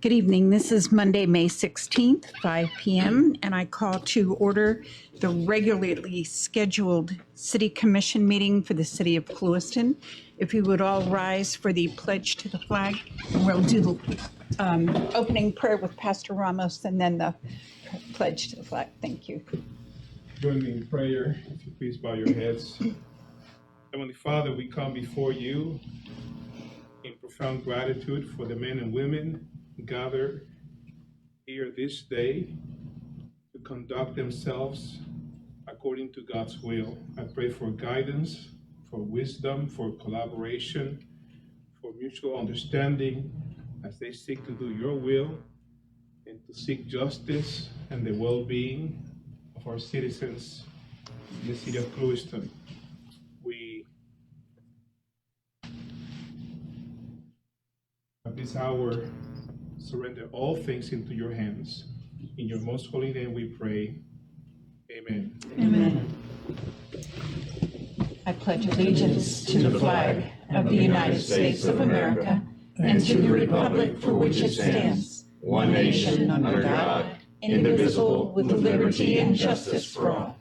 Good evening. This is Monday, May 16th, 5 p.m., and I call to order the regularly scheduled City Commission meeting for the City of Clewiston. If you would all rise for the pledge to the flag, and we'll do the opening prayer with Pastor Ramos and then the pledge to the flag. Thank you. Join me in prayer. If you please bow your heads. Heavenly Father, we come before you in profound gratitude for the men and women gathered here this day to conduct themselves according to God's will. I pray for guidance, for wisdom, for collaboration, for mutual understanding as they seek to do your will and to seek justice and the well-being of our citizens in the city of Clewiston. We at this hour surrender all things into your hands. In your most holy name we pray. Amen. Amen. I pledge allegiance to the flag of the United States of America and to the republic for which it stands, one nation under God, indivisible, with liberty and justice for all.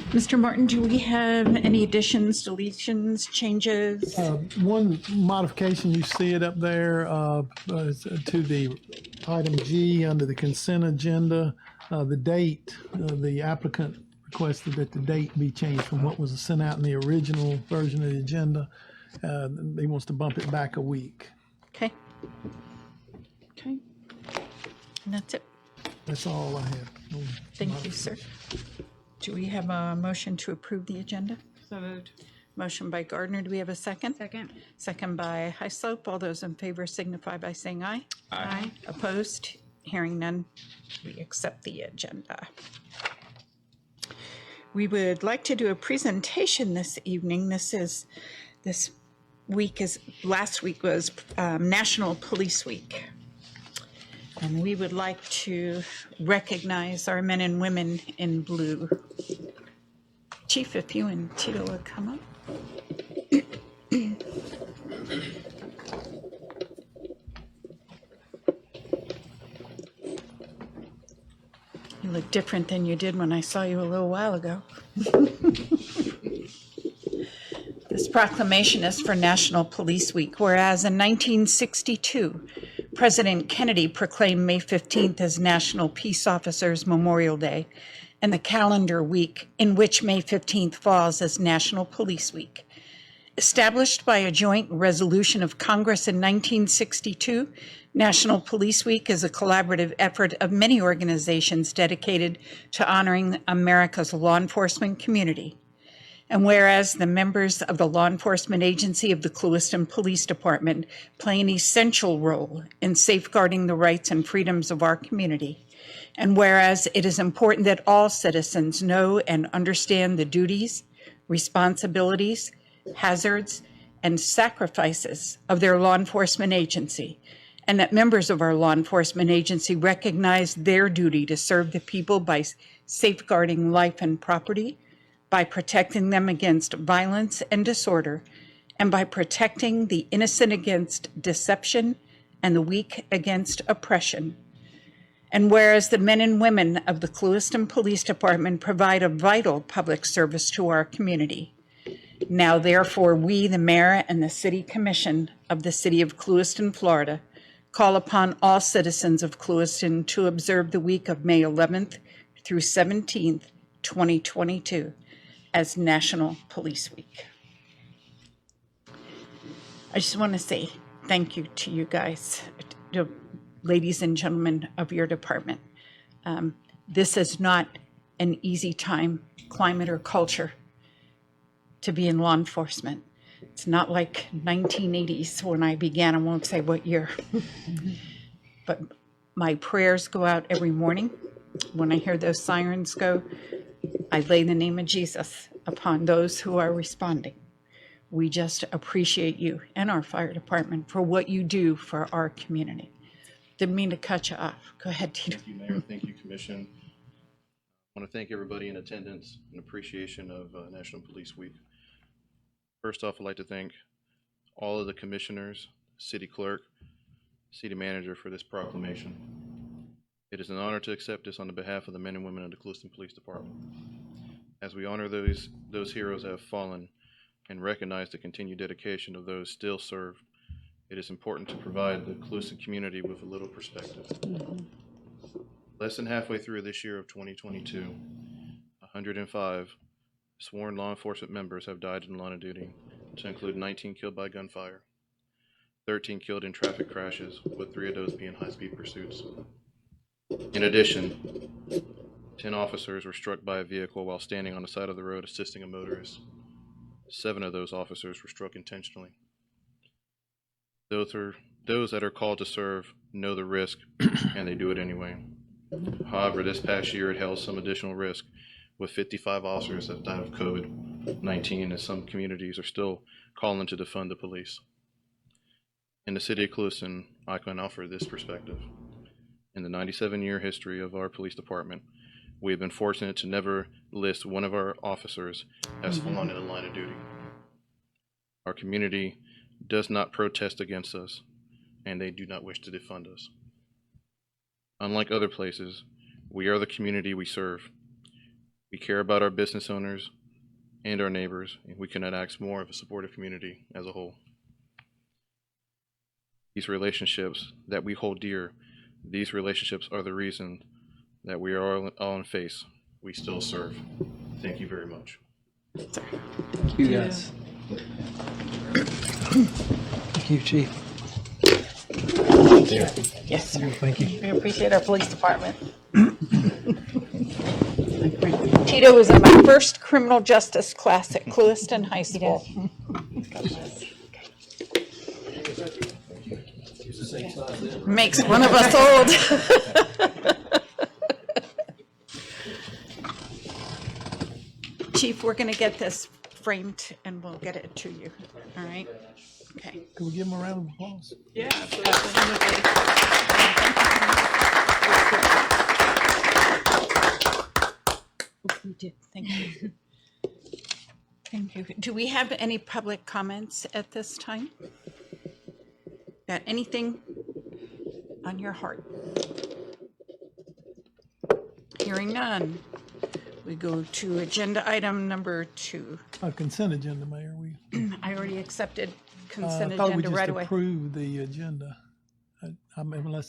Mr. Martin, do we have any additions, deletions, changes? One modification, you see it up there to the item G under the consent agenda. The date, the applicant requested that the date be changed from what was sent out in the original version of the agenda. He wants to bump it back a week. Okay. Okay. And that's it. That's all I have. No Thank you, sir. Do we have a motion to approve the agenda? So moved. Motion by Gardner. Do we have a second? Second. Second by Hyslop. All those in favor signify by saying aye. Aye. Opposed? Hearing none, we accept the agenda. We would like to do a presentation this evening. Last week was National Police Week. And we would like to recognize our men and women in blue. Chief, if you and Tito would come up. You look different than you did when I saw you a little while ago. This proclamation is for National Police Week, whereas in 1962, President Kennedy proclaimed May 15th as National Peace Officers Memorial Day, and the calendar week in which May 15th falls as National Police Week. Established by a joint resolution of Congress in 1962, National Police Week is a collaborative effort of many organizations dedicated to honoring America's law enforcement community. And whereas the members of the law enforcement agency of the Clewiston Police Department play an essential role in safeguarding the rights and freedoms of our community, and whereas it is important that all citizens know and understand the duties, responsibilities, hazards, and sacrifices of their law enforcement agency, and that members of our law enforcement agency recognize their duty to serve the people by safeguarding life and property, by protecting them against violence and disorder, and by protecting the innocent against deception and the weak against oppression. And whereas the men and women of the Clewiston Police Department provide a vital public service to our community, now therefore we, the Mayor and the City Commission of the City of Clewiston, Florida, call upon all citizens of Clewiston to observe the week of May 11th through 17th, 2022, as National Police Week. I just want to say thank you to you guys, to ladies and gentlemen of your department. This is not an easy time, climate, or culture to be in law enforcement. It's not like 1980s when I began. I won't say what year. But my prayers go out every morning. When I hear those sirens go, I lay the name of Jesus upon those who are responding. We just appreciate you and our fire department for what you do for our community. Didn't mean to cut you off. Go ahead, Tito. Thank you, Mayor. Thank you, Commission. I want to thank everybody in attendance in appreciation of National Police Week. First off, I'd like to thank all of the commissioners, city clerk, city manager for this proclamation. It is an honor to accept this on the behalf of the men and women of the Clewiston Police Department. As we honor those heroes that have fallen and recognize the continued dedication of those still served, it is important to provide the Clewiston community with a little perspective. Less than halfway through this year of 2022, 105 sworn law enforcement members have died in line of duty, to include 19 killed by gunfire, 13 killed in traffic crashes, with 3 of those being high-speed pursuits. In addition, 10 officers were struck by a vehicle while standing on the side of the road assisting a motorist. 7 of those officers were struck intentionally. Those that are called to serve know the risk, and they do it anyway. However, this past year it held some additional risk, with 55 officers that died of COVID-19, and some communities are still calling to defund the police. In the city of Clewiston, I can offer this perspective. In the 97-year history of our police department, we have been fortunate to never list one of our officers as fallen in the line of duty. Our community does not protest against us, and they do not wish to defund us. Unlike other places, we are the community we serve. We care about our business owners and our neighbors, and we cannot ask more of a supportive community as a whole. These relationships that we hold dear, these relationships are the reason that we are all in face. We still serve. Thank you very much. Thank you, guys. Thank you, Chief. Yes, sir. Thank you. We appreciate our police department. Tito was in my first criminal justice class at Clewiston High School. Makes one of us old. Chief, we're going to get this framed and we'll get it to you. All right? Okay. Can we give him a round of applause? Yeah. We did. Thank you. Thank you. Do we have any public comments at this time? Got anything on your heart? Hearing none. We go to agenda item number 2. Consent agenda, Mayor. I already accepted I consent thought we agenda just right away. approved the agenda. I mean,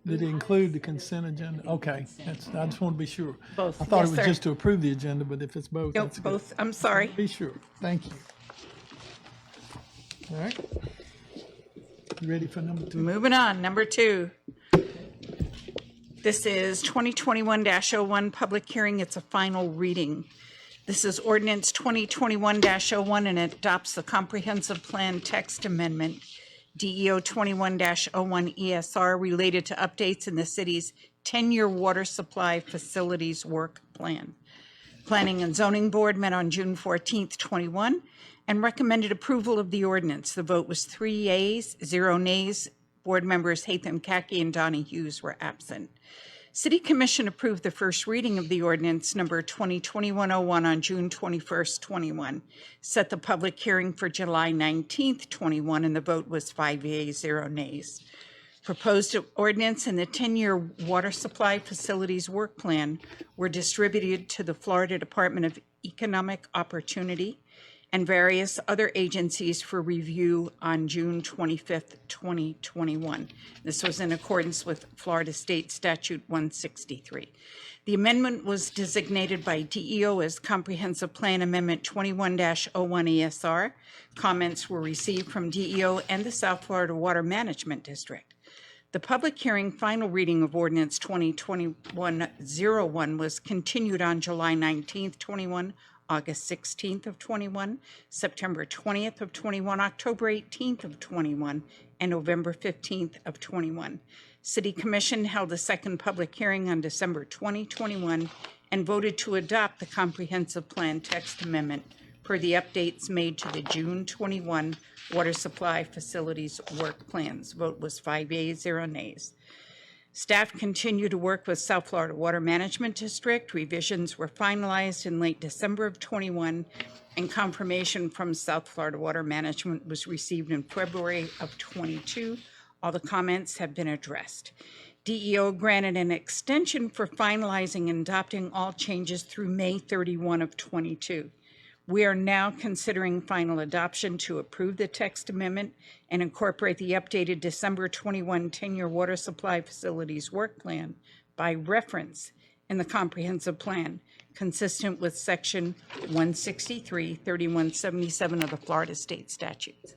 did it include the consent agenda? Okay, I just want to be sure. Both. I thought Yes, it was sir. just to approve the agenda, but if it's both, Nope, that's good. both. I'm sorry. Be sure. Thank you. All right. You ready for number 2? Moving on, number 2. This is 2021-01 public hearing. It's a final reading. This is ordinance 2021-01 and it adopts the comprehensive plan text amendment, DEO 21-01 ESR, related to updates in the city's 10-year water supply facilities work plan. Planning and Zoning Board met on June 14th, 21, and recommended approval of the ordinance. The vote was 3 yeas, 0 nays. Board members Hatham Kaki and Donnie Hughes were absent. City Commission approved the first reading of the ordinance number 2021-01 on June 21st, 21. Set the public hearing for July 19th, 21, and the vote was 5 yeas, 0 nays. Proposed ordinance and the 10-year water supply facilities work plan were distributed to the Florida Department of Economic Opportunity and various other agencies for review on June 25th, 2021. This was in accordance with Florida State Statute 163. The amendment was designated by DEO as Comprehensive Plan Amendment 21-01 ESR. Comments were received from DEO and the South Florida Water Management District. The public hearing final reading of ordinance 2021-01 was continued on July 19th, 21, August 16th of 21, September 20th of 21, October 18th of 21, and November 15th of 21. City Commission held a second public hearing on December 2021 and voted to adopt the comprehensive plan text amendment per the updates made to the June 21 water supply facilities work plans. Vote was 5 yeas, 0 nays. Staff continue to work with South Florida Water Management District. Revisions were finalized in late December of 21, and confirmation from South Florida Water Management was received in February of 22. All the comments have been addressed. DEO granted an extension for finalizing and adopting all changes through May 31 of 22. We are now considering final adoption to approve the text amendment and incorporate the updated December 21 10-year water supply facilities work plan by reference in the comprehensive plan, consistent with section 163-3177 of the Florida State Statutes.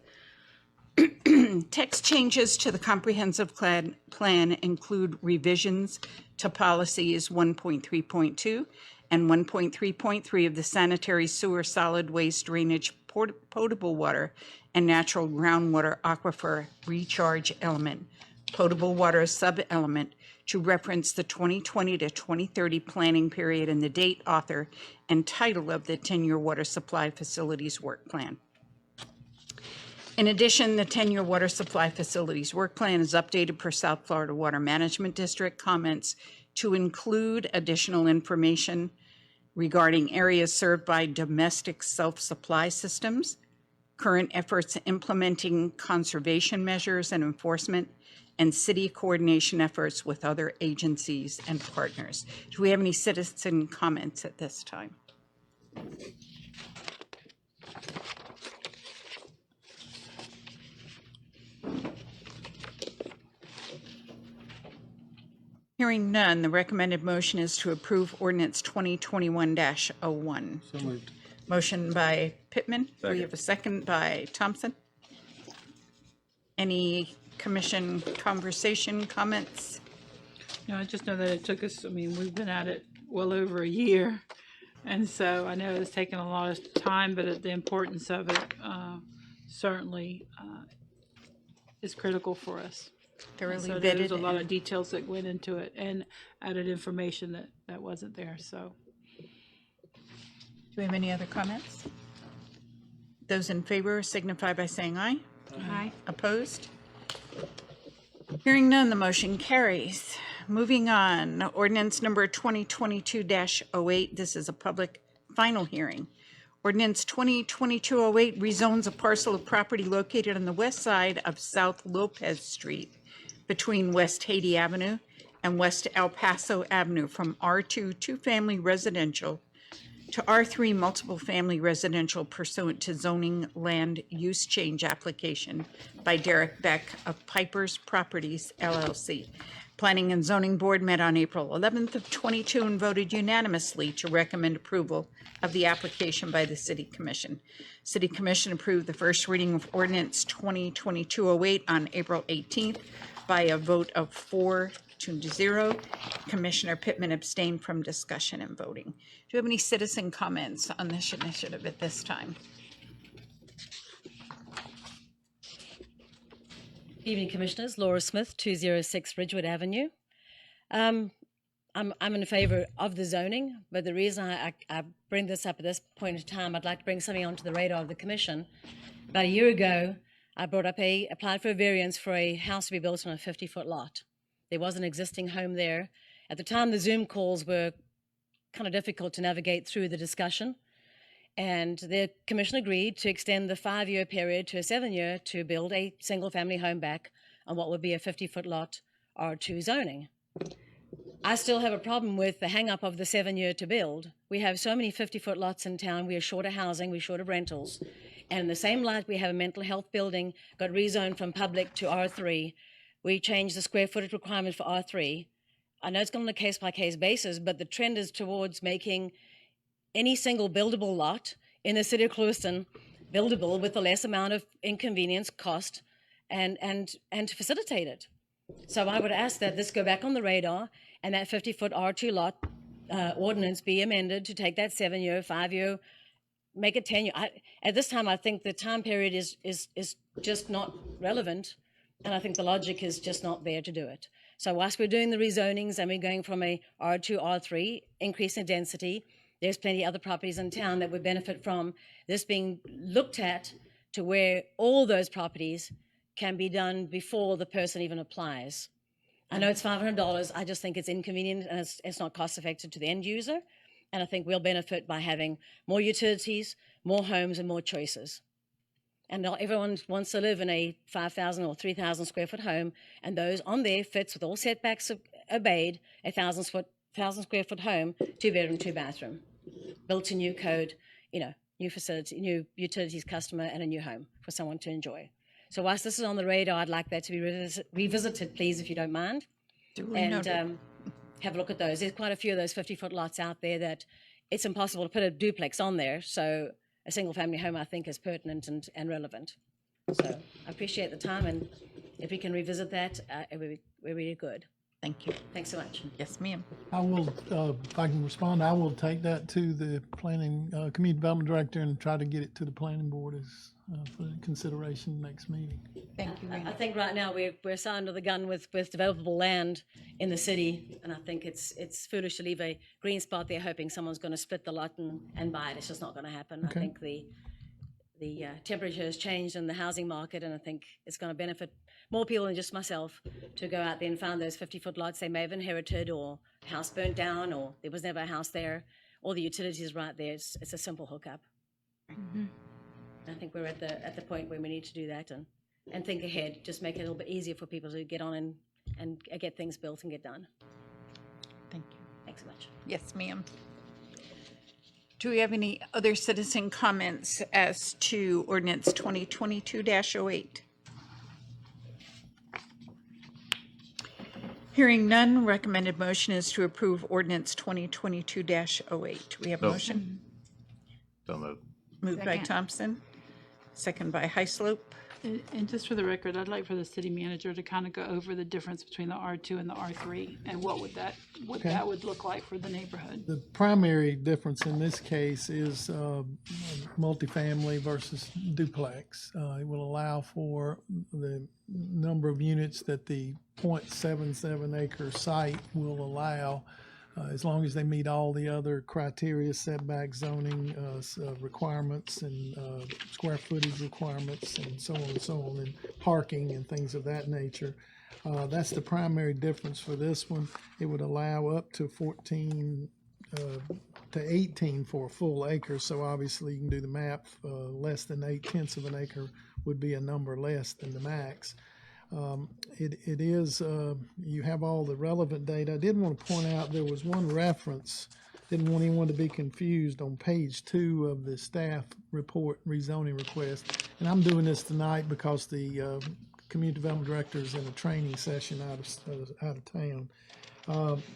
Text changes to the comprehensive plan include revisions to policies 1.3.2 and 1.3.3 of the sanitary sewer solid waste drainage potable water and natural groundwater aquifer recharge element, potable water sub-element, to reference the 2020 to 2030 planning period and the date, author, and title of the 10-year water supply facilities work plan. In addition, the 10-year water supply facilities work plan is updated per South Florida Water Management District comments to include additional information regarding areas served by domestic self-supply systems, current efforts implementing conservation measures and enforcement, and city coordination efforts with other agencies and partners. Do we have any citizen comments at this time? Hearing none, the recommended motion is to approve ordinance 2021-01. So moved. Motion by Pittman. We have a second by Thompson. Any commission conversation, comments? No, I just know that it took us, I mean, we've been at it well over a year. And so I know it's taken a lot of time, but the importance of it certainly is critical for us. Thoroughly So vetted. there's a lot of details that went into it and added information that wasn't there, so. Do we have any other comments? Those in favor signify by saying aye. Aye. Opposed? Hearing none, the motion carries. Moving on, ordinance number 2022-08. This is a public final hearing. Ordinance 2022-08 rezones a parcel of property located on the west side of South Lopez Street between West Haiti Avenue and West El Paso Avenue from R2 two-family residential to R3 multiple family residential pursuant to zoning land use change application by Derek Beck of Piper's Properties LLC. Planning and Zoning Board met on April 11th of 22 and voted unanimously to recommend approval of the application by the City Commission. City Commission approved the first reading of ordinance 2022-08 on April 18th by a vote of 4-0. Commissioner Pittman abstained from discussion and voting. Do you have any citizen comments on this initiative at this time? Evening, Commissioners. Laura Smith, 206 Ridgewood Avenue. I'm in favor of the zoning, but the reason I bring this up at this point in time, I'd like to bring something onto the radar of the Commission. About a year ago, I applied for a variance for a house to be built on a 50-foot lot. There was an existing home there. At the time, the Zoom calls were kind of difficult to navigate through the discussion. And the Commission agreed to extend the 5-year period to a 7-year to build a single-family home back on what would be a 50-foot lot R2 zoning. I still have a problem with the hang-up of the 7-year to build. We have so many 50-foot lots in town. We are short of housing. We're short of rentals. And in the same light, we have a mental health building, got rezoned from public to R3. We changed the square footage requirement for R3. I know it's gone on a case-by-case basis, but the trend is towards making any single buildable lot in the city of Clewiston buildable with the less amount of inconvenience, cost, and to facilitate it. So I would ask that this go back on the radar and that 50-foot R2 lot ordinance be amended to take that 7-year, 5-year, make it 10-year. At this time, I think the time period is just not relevant, and I think the logic is just not there to do it. So whilst we're doing the rezonings and we're going from a R2, R3, increasing density, there's plenty of other properties in town that would benefit from this being looked at to where all those properties can be done before the person even applies. I know it's $500. I just think it's inconvenient and it's not cost effective to the end user. And I think we'll benefit by having more utilities, more homes, and more choices. And not everyone wants to live in a 5,000 or 3,000 square foot home, and those on there fits with all setbacks obeyed, a 1,000 square foot home, 2-bedroom, 2-bathroom, built to new code, new facility, new utilities customer, and a new home for someone to enjoy. So whilst this is on the radar, I'd like that to be revisited, please, if you don't mind. Duly And noted. have a look at those. There's quite a few of those 50-foot lots out there that it's impossible to put a duplex on there. So a single-family home, I think, is pertinent and relevant. So I appreciate the time, and if we can revisit that, we're really good. Thank you. Thanks so much. Yes, ma'am. I will, if I can respond, I will take that to the planning, community development director and try to get it to the planning board as, for consideration next meeting. Thank you, I Randy. think right now we're so under the gun with developable land in the city, and I think it's foolish to leave a green spot there hoping someone's going to split the lot and buy it. It's just not going to happen. Okay. I think the temperature has changed in the housing market, and I think it's going to benefit more people than just myself to go out there and find those 50-foot lots they may have inherited, or a house burnt down, or there was never a house there, or the utilities right there. It's a simple hookup. I think we're at the point where we need to do that and think ahead, just make it a little bit easier for people to get on and get things built and get done. Thank you. Thanks so much. Yes, ma'am. Do we have any other citizen comments as to ordinance 2022-08? Hearing none, recommended motion is to approve ordinance 2022-08. We have a motion? So moved. Moved by Second. Thompson, second by Heislope. And just for the record, I'd like for the city manager to kind of go over the difference between the R2 and the R3 and what that would look like for the neighborhood. The primary difference in this case is multifamily versus duplex. It will allow for the number of units that the 0.77 acre site will allow, as long as they meet all the other criteria, setback, zoning requirements, and square footage requirements, and so on, and parking and things of that nature. That's the primary difference for this one. It would allow up to 14 to 18 for a full acre. So obviously you can do the math. Less than 8/10 of an acre would be a number less than the max. It is, you have all the relevant data. I did want to point out there was one reference, didn't want anyone to be confused, on page 2 of the staff report rezoning request. And I'm doing this tonight because the community development director is in a training session out of town.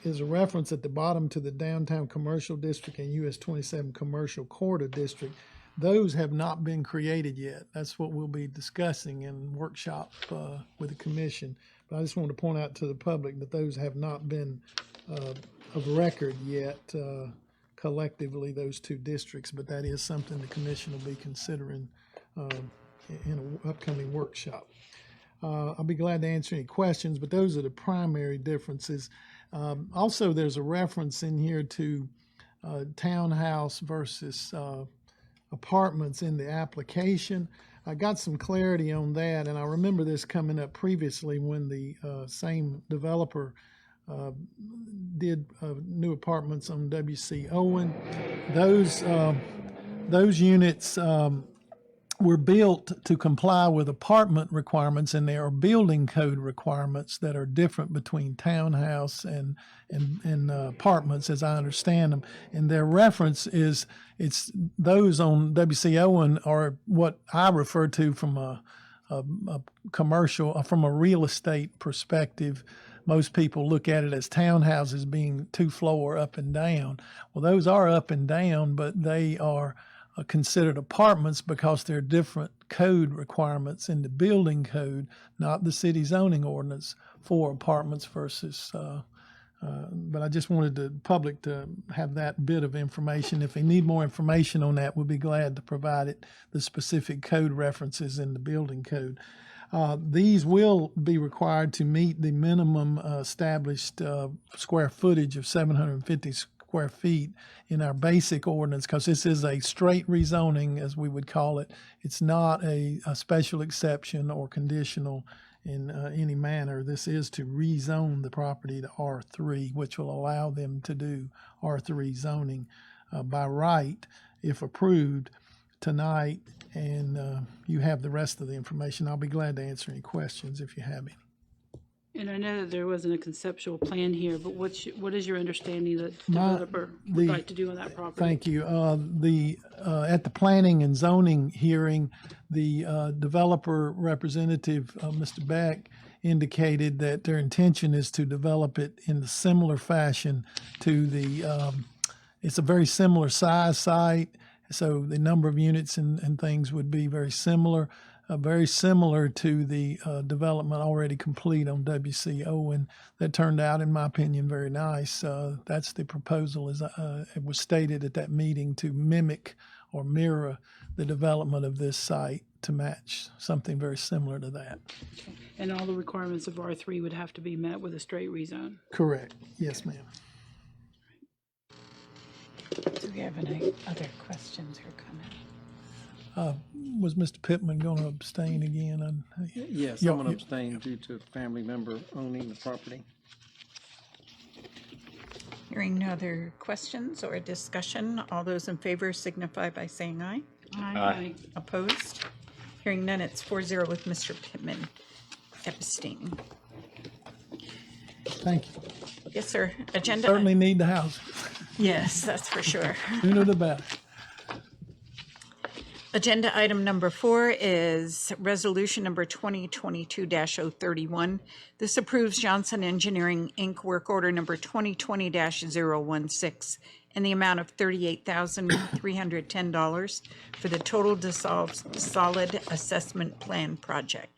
Is a reference at the bottom to the downtown commercial district and US 27 commercial corridor district. Those have not been created yet. That's what we'll be discussing in workshop with the commission. But I just want to point out to the public that those have not been of record yet collectively, those two districts. But that is something the commission will be considering in an upcoming workshop. I'll be glad to answer any questions, but those are the primary differences. Also, there's a reference in here to townhouse versus apartments in the application. I got some clarity on that, and I remember this coming up previously when the same developer did new apartments on W.C. Owen. Those units were built to comply with apartment requirements, and there are building code requirements that are different between townhouse and apartments, as I understand them. And their reference is, it's those on W.C. Owen are what I refer to from a commercial, from a real estate perspective. Most people look at it as townhouses being 2-floor up and down. Well, those are up and down, but they are considered apartments because there are different code requirements in the building code, not the city zoning ordinance, for apartments versus, but I just wanted the public to have that bit of information. If they need more information on that, we'll be glad to provide it, the specific code references in the building code. These will be required to meet the minimum established square footage of 750 square feet in our basic ordinance, because this is a straight rezoning, as we would call it. It's not a special exception or conditional. in any manner. This is to rezone the property to R3, which will allow them to do R3 zoning by right, if approved tonight. And you have the rest of the information. I'll be glad to answer any questions if you have any. And I know that there wasn't a conceptual plan here, but what is your understanding that the My- developer would like to do on that property? Thank you. At the planning and zoning hearing, the developer representative, Mr. Beck, indicated that their intention is to develop it in a similar fashion to it's a very similar size site, so the number of units and things would be very similar to the development already complete on WCO, and that turned out, in my opinion, very nice. That's the proposal, as it was stated at that meeting, to mimic or mirror the development of this site to match something very similar to that. And all the requirements of R3 would have to be met with a straight rezone. Correct. Yes, ma'am. Do we have any other questions or comments? Was Mr. Pittman going to abstain again? Yes, Yeah, I'm going to you- abstain due to a family member owning the property. Hearing no other questions or discussion, all those in favor signify by saying aye. Aye. Opposed? Hearing none, it's 4-0 with Mr. Pittman abstaining. Thank you. Yes, sir. Agenda. Certainly need the house. Yes, that's for sure. Sooner the better. Agenda item number 4 is resolution number 2022-031. This approves Johnson Engineering, Inc. work order number 2020-016 in the amount of $38,310 for the total dissolved solid assessment plan project.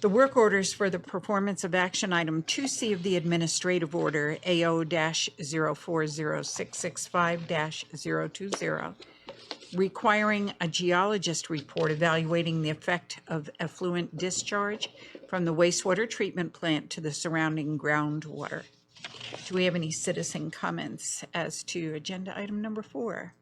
The work orders for the performance of action item 2C of the administrative order AO-040665-020, requiring a geologist report evaluating the effect of effluent discharge from the wastewater treatment plant to the surrounding groundwater. Do we have any citizen comments as to agenda item number 4?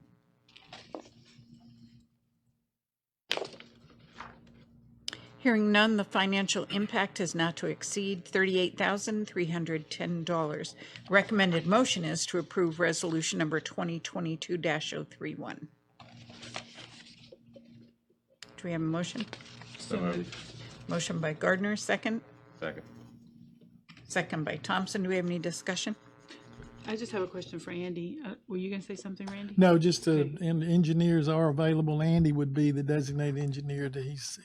Hearing none, the financial impact is not to exceed $38,310. Recommended motion is to approve resolution number 2022-031. Do we have a motion? So moved. Motion by Gardner, second. Second. Second by Thompson. Do we have any discussion? I just have a question for Andy. Were you going to say something, Randy? No, just and engineers are available. Andy would be the designated engineer.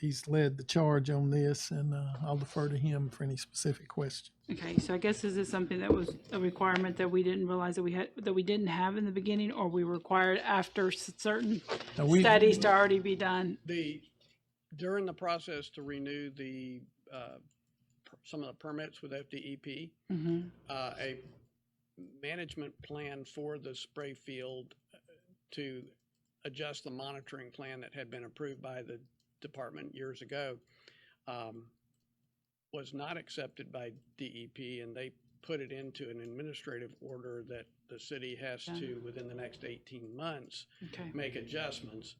He's led the charge on this, and I'll defer to him for any specific questions. Okay, so I guess is this something that was a requirement that we didn't realize that we didn't have in the beginning, or we required after certain studies to already be done? During the process to renew the some of the permits with FDEP, a management plan for the spray field to adjust the monitoring plan that had been approved by the department years ago was not accepted by DEP, and they put it into an administrative order that the city has to, within the next 18 months, make adjustments.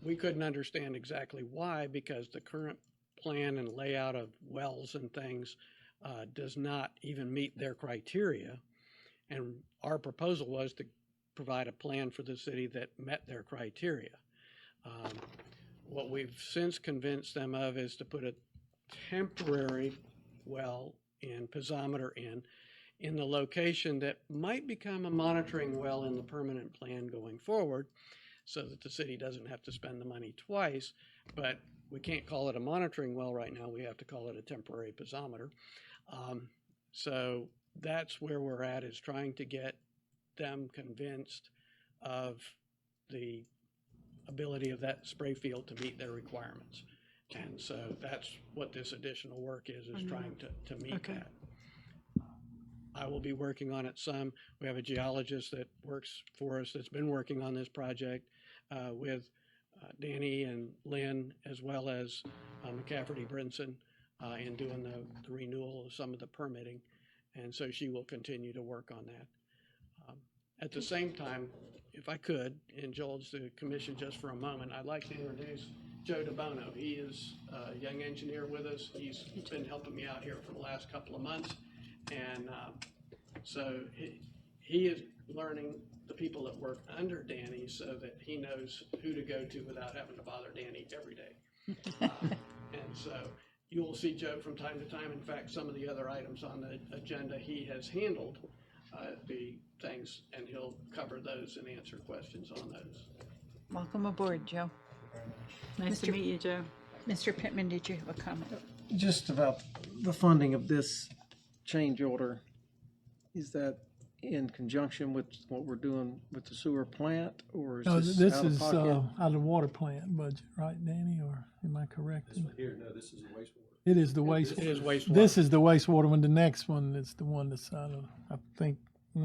We couldn't understand exactly why, because the current plan and layout of wells and things does not even meet their criteria. And our proposal was to provide a plan for the city that met their criteria. What we've since convinced them of is to put a temporary well and piezometer in the location that might become a monitoring well in the permanent plan going forward, so that the city doesn't have to spend the money twice. But we can't call it a monitoring well right now. We have to call it a temporary piezometer. So that's where we're at, is trying to get them convinced of the ability of that spray field to meet their requirements. And so that's what this additional work is trying to meet that. I will be working on it some. We have a geologist that works for us that's been working on this project with Danny and Lynn, as well as McCafferty Brinson, in doing the renewal of some of the permitting. And so she will continue to work on that. At the same time, if I could indulge the commission just for a moment, I'd like to introduce Joe DeBono. He is a young engineer with us. He's been helping me out here for the last couple of months. And so he is learning the people that work under Danny so that he knows who to go to without having to bother Danny every day. And so you will see Joe from time to time. In fact, some of the other items on the agenda, he has handled the things, and he'll cover those and answer questions on those. Welcome aboard, Joe. Nice to meet you, Joe. Mr. Pittman, did you have a comment? Just about the funding of this change order, is that in conjunction with what we're doing with the sewer plant, or is No, this this out of is pocket? out of the water plant budget, right, Danny, or am I correct? Here, no, this is wastewater. It is the waste. It is wastewater. This is the wastewater one. The next one is the one that's out of, I think.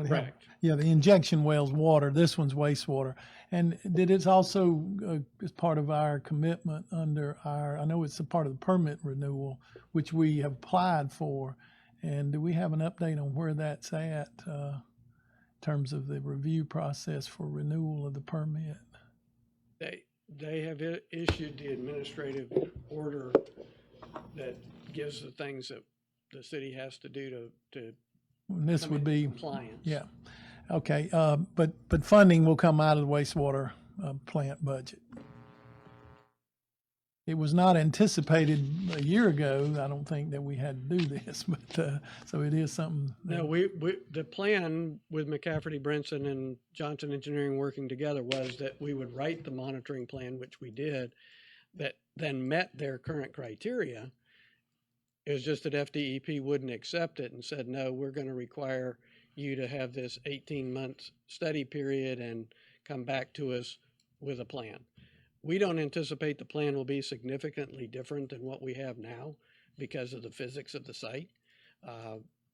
Correct. Yeah, the injection well's water. This one's wastewater. And did it's also as part of our commitment under our, I know it's a part of the permit renewal, which we have applied for. And do we have an update on where that's at in terms of the review process for renewal of the permit? They have issued the administrative order that gives the things that the city has to do to And this come would into be, compliance. yeah. Okay, but funding will come out of the wastewater plant budget. It was not anticipated a year ago, I don't think, that we had to do this, but, so it is something. that- No, the plan with McCafferty, Brinson, and Johnson Engineering working together was that we would write the monitoring plan, which we did, that then met their current criteria. It was just that FDEP wouldn't accept it and said, no, we're going to require you to have this 18-month study period and come back to us with a plan. We don't anticipate the plan will be significantly different than what we have now because of the physics of the site.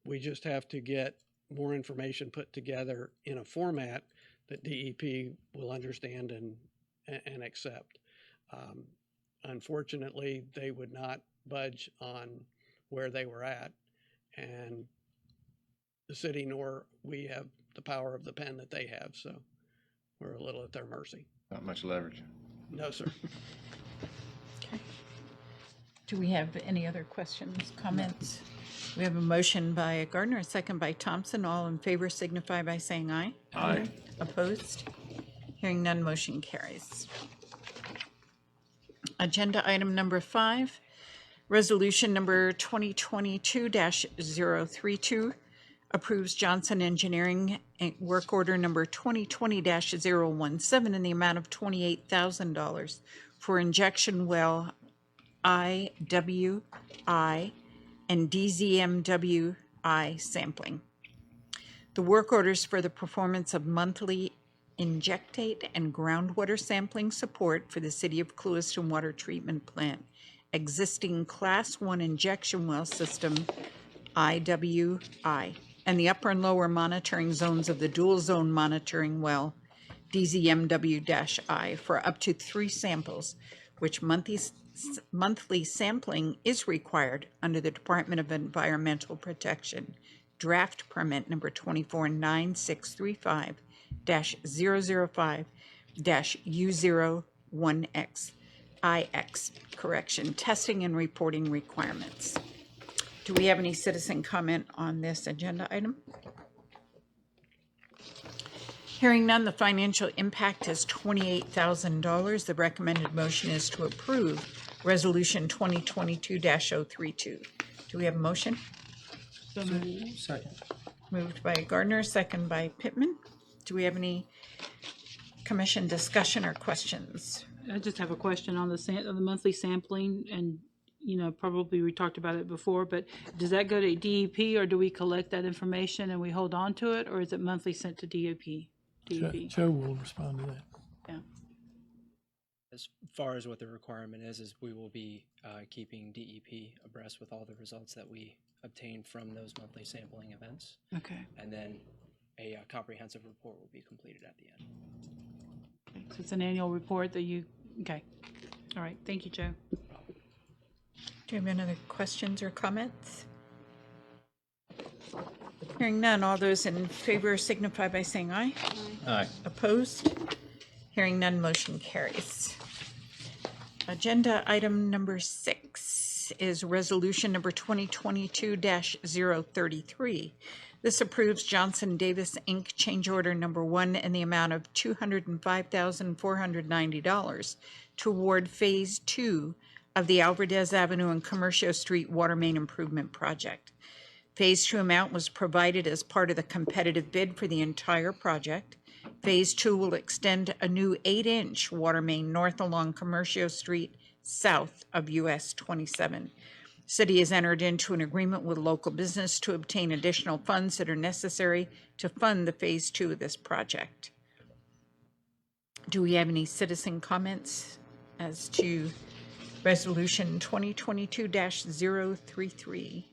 We just have to get more information put together in a format that DEP will understand and accept. Unfortunately, they would not budge on where they were at, and the city nor we have the power of the pen that they have, so we're a little at their mercy. Not much leverage. No, sir. Okay. Do we have any other questions, comments? We have a motion by Gardner, a second by Thompson. All in favor signify by saying aye. Aye. Opposed? Hearing none, motion carries. Agenda item number 5, resolution number 2022-032 approves Johnson Engineering work order number 2020-017 in the amount of $28,000 for injection well IWI and DZMWI sampling. The work orders for the performance of monthly injectate and groundwater sampling support for the City of Clewiston Water Treatment Plant existing Class 1 injection well system IWI and the upper and lower monitoring zones of the dual zone monitoring well DZMW-I for up to 3 samples, which monthly sampling is required under the Department of Environmental Protection draft permit number 249635-005-U01X IX correction testing and reporting requirements. Do we have any citizen comment on this agenda item? Hearing none, the financial impact is $28,000. The recommended motion is to approve Resolution 2022-032. Do we have a motion? Second. Moved by Gardner, second by Pittman. Do we have any commission discussion or questions? I just have a question on the monthly sampling, and probably we talked about it before, but does that go to DEP, or do we collect that information and we hold on to it, or is it monthly sent to DEP? Joe will respond to that. Yeah. As far as what the requirement is we will be keeping DEP abreast with all the results that we obtain from those monthly sampling events. Okay. And then a comprehensive report will be completed at the end. So it's an annual report that okay. All right. Thank you, Joe. Do you have any other questions or comments? Hearing none, all those in favor signify by saying aye. Aye. Opposed? Hearing none, motion carries. Agenda item number 6 is resolution number 2022-033. This approves Johnson Davis Inc. change order number 1 in the amount of $205,490 to award Phase 2 of the Alvarez Avenue and Commercio Street Water Main Improvement Project. Phase 2 amount was provided as part of the competitive bid for the entire project. Phase 2 will extend a new 8-inch water main north along Commercio Street, south of US 27. City has entered into an agreement with local business to obtain additional funds that are necessary to fund the Phase 2 of this project. Do we have any citizen comments as to Resolution 2022-033?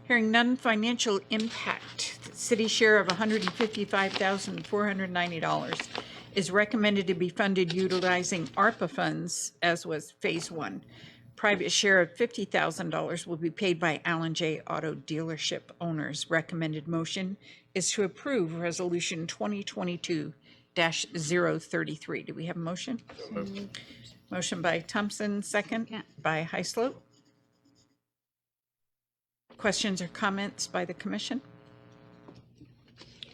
Hearing none, financial impact. The city share of $155,490 is recommended to be funded utilizing ARPA funds, as was Phase 1. Private share of $50,000 will be paid by Allen J. Auto Dealership owners. Recommended motion is to approve Resolution 2022-033. Do we have a motion? Motion by Thompson, second by Heislope. Questions or comments by the commission?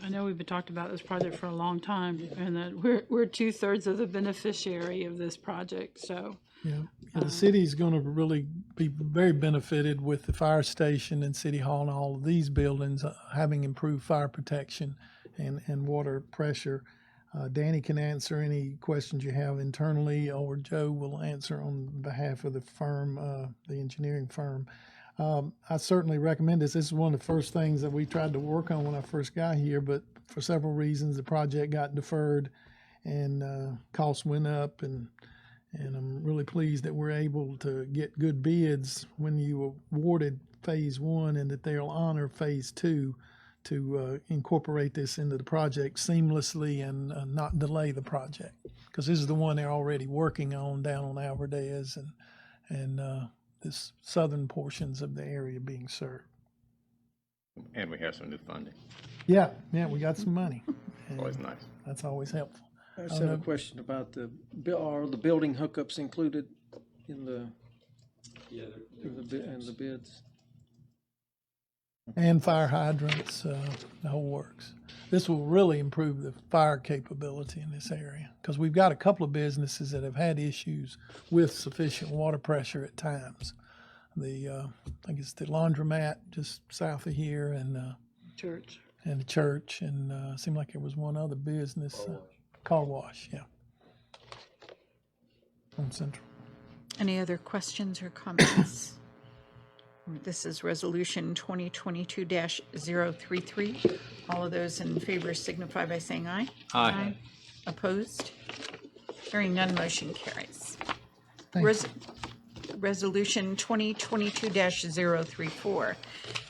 I know we've been talking about this project for a long time, and that we're 2/3 of the beneficiary of this project, so. Yeah, the city's going to really be very benefited with the fire station and city hall and all of these buildings having improved fire protection and water pressure. Danny can answer any questions you have internally, or Joe will answer on behalf of the firm, the engineering firm. I certainly recommend this. This is one of the first things that we tried to work on when I first got here, but for several reasons, the project got deferred and costs went up, and I'm really pleased that we're able to get good bids when you awarded Phase 1 and that they'll honor Phase 2 to incorporate this into the project seamlessly and not delay the project, because this is the one they're already working on down on Alvarez and this southern portions of the area being served. And we have some new funding. Yeah, we got some money. Always nice. That's always helpful. I just have a question about are the building hookups included in the bids? And fire hydrants, the whole works. This will really improve the fire capability in this area, because we've got a couple of businesses that have had issues with sufficient water pressure at times. I think it's the laundromat just south of here, and Church. And the church, and it seemed like there was one other business. Car wash, yeah. On Central. Any other questions or comments? This is Resolution 2022-033. All of those in favor signify by saying aye. Aye. Opposed? Hearing none, motion carries. Thank you. Resolution 2022-034.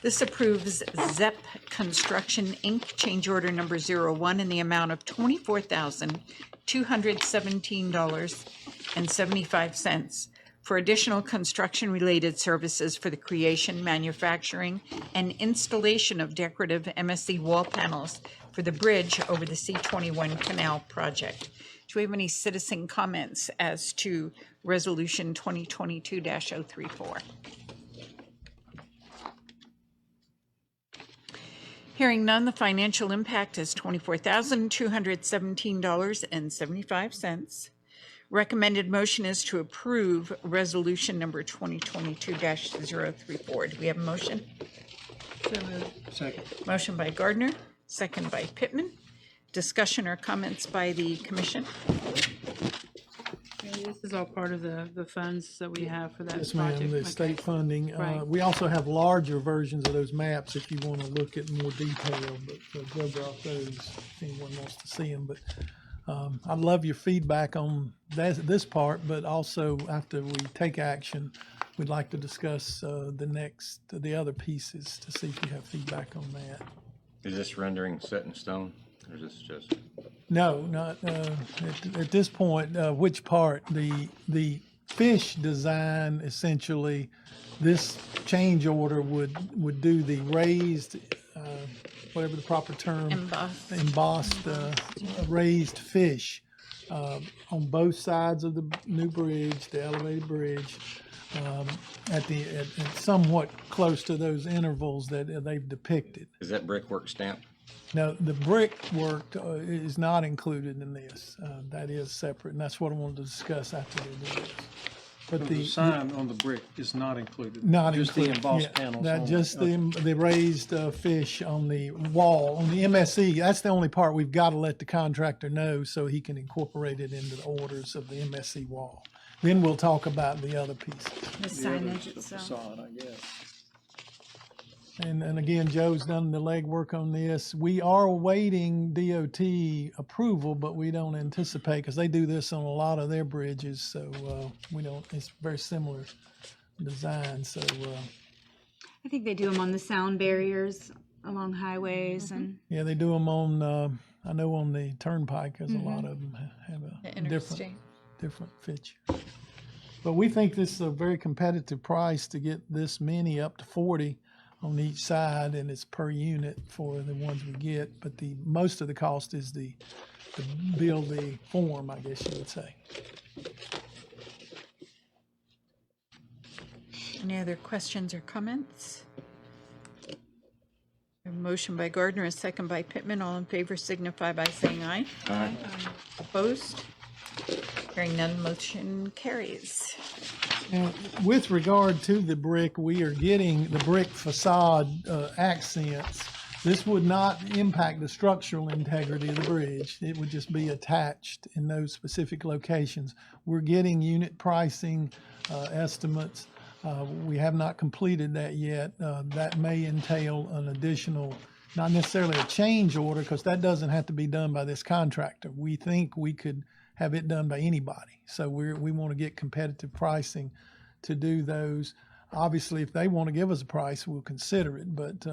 This approves ZEP Construction, Inc. change order number 01 in the amount of $24,217.75 for additional construction-related services for the creation, manufacturing, and installation of decorative MSC wall panels for the bridge over the C-21 Canal project. Do we have any citizen comments as to Resolution 2022-034? Hearing none, the financial impact is $24,217.75. Recommended motion is to approve Resolution number 2022-034. Do we have a motion? So moved. Second. Motion by Gardner, second by Pittman. Discussion or comments by the commission? This is all part of the funds that we have for that Yes, project. ma'am, the Okay. state funding. Right. We also have larger versions of those maps if you want to look at more detail, but Joe brought those if anyone wants to see them. But I'd love your feedback on this part, but also after we take action, we'd like to discuss the other pieces to see if you have feedback on that. Is this rendering set in stone, or is this just? No, not at this point. Which part? The fish design, essentially, this change order would do the raised, whatever the proper term, Embossed. embossed raised fish on both sides of the new bridge, the elevated bridge, at somewhat close to those intervals that they've depicted. Is that brickwork stamped? Now, the brickwork is not included in this. That is separate, and that's what I wanted to discuss after they do this. But The sign on the brick is not included. not just included. the embossed Yeah, panels. that only. just Okay. the raised fish on the wall on the MSE. That's the only part we've got to let the contractor know so he can incorporate it into the orders of the MSE wall. Then we'll talk about the other pieces. The The other signage is the itself. facade, I guess. And again, Joe's done the legwork on this. We are awaiting DOT approval, but we don't anticipate, because they do this on a lot of their bridges, so we don't, it's very similar design, so I think they do them on the sound barriers along highways and yeah, they do them on, I know on the turnpike, because a lot of them have The a interstate. different feature. But we think this is a very competitive price to get this many, up to 40 on each side, and it's per unit for the ones we get. But the most of the cost is to build the form, I guess you would say. Any other questions or comments? A motion by Gardner, a second by Pittman. All in favor signify by saying aye. Aye. Opposed? Hearing none, motion carries. And with regard to the brick, we are getting the brick facade accents. This would not impact the structural integrity of the bridge. It would just be attached in those specific locations. We're getting unit pricing estimates. We have not completed that yet. That may entail an additional, not necessarily a change order, because that doesn't have to be done by this contractor. We think we could have it done by anybody. So we want to get competitive pricing to do those. Obviously, if they want to give us a price, we'll consider it, but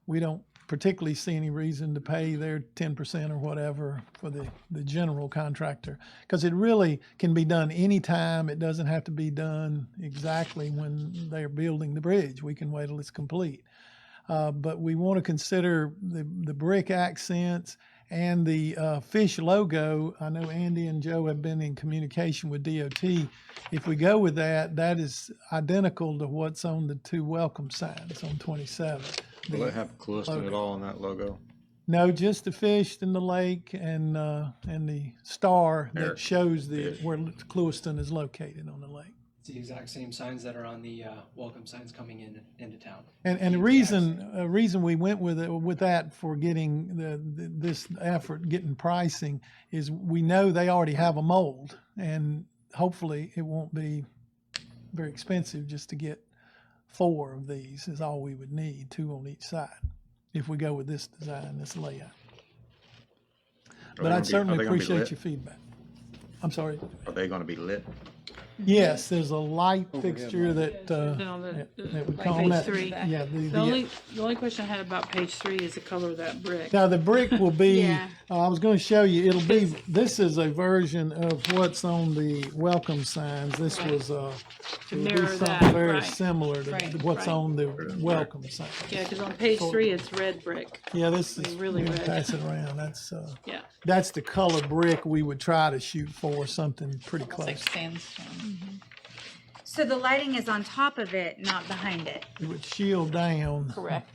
we don't particularly see any reason to pay their 10% or whatever for the general contractor, because it really can be done anytime. It doesn't have to be done exactly when they're building the bridge. We can wait till it's complete. But we want to consider the brick accents and the fish logo. I know Andy and Joe have been in communication with DOT. If we go with that, that is identical to what's on the two welcome signs on 27. Will it have Clewiston at all on that logo? No, just the fish in the lake and the star There. that shows where Clewiston is located on the lake. It's the exact same signs that are on the welcome signs coming into town. And the reason we went with that for getting this effort, getting pricing, is we know they already have a mold, and hopefully it won't be very expensive just to get 4 of these is all we would need, 2 on each side, if we go with this design, this layout. But I'd certainly appreciate your feedback. I'm sorry. Are they going to be lit? Yes, there's a light fixture Then that on that would like call page that. 3. Yeah, The only question I had about page 3 is the color of that brick. now the brick will be. Yeah. I was going to show you. It'll be. This is a version of what's on the welcome signs. This was To it'll be mirror something that, very right. similar to Right, what's right. on the welcome sign. Yeah, because on page 3 it's red brick. Yeah, this is Really let me red. pass it around. Yeah. That's the color brick we would try to shoot for, something pretty It's like close. sandstone. so the lighting is on top of it, not behind it. It would shield down. Correct.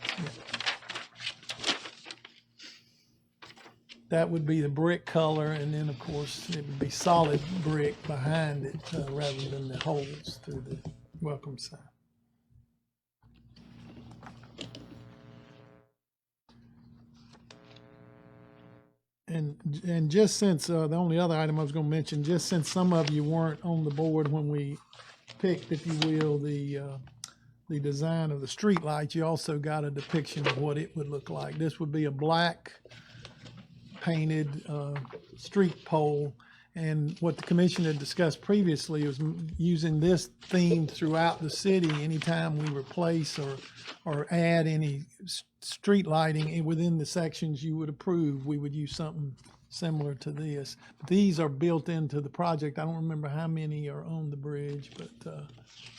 That would be the brick color, and then of course it would be solid brick behind it rather than the holes through the welcome sign. And just since the only other item I was going to mention, just since some of you weren't on the board when we picked, if you will, the design of the street lights, you also got a depiction of what it would look like. This would be a black painted street pole, and what the commission had discussed previously was using this theme throughout the city. Anytime we replace or add any street lighting within the sections you would approve, we would use something similar to this. These are built into the project. I don't remember how many are on the bridge, but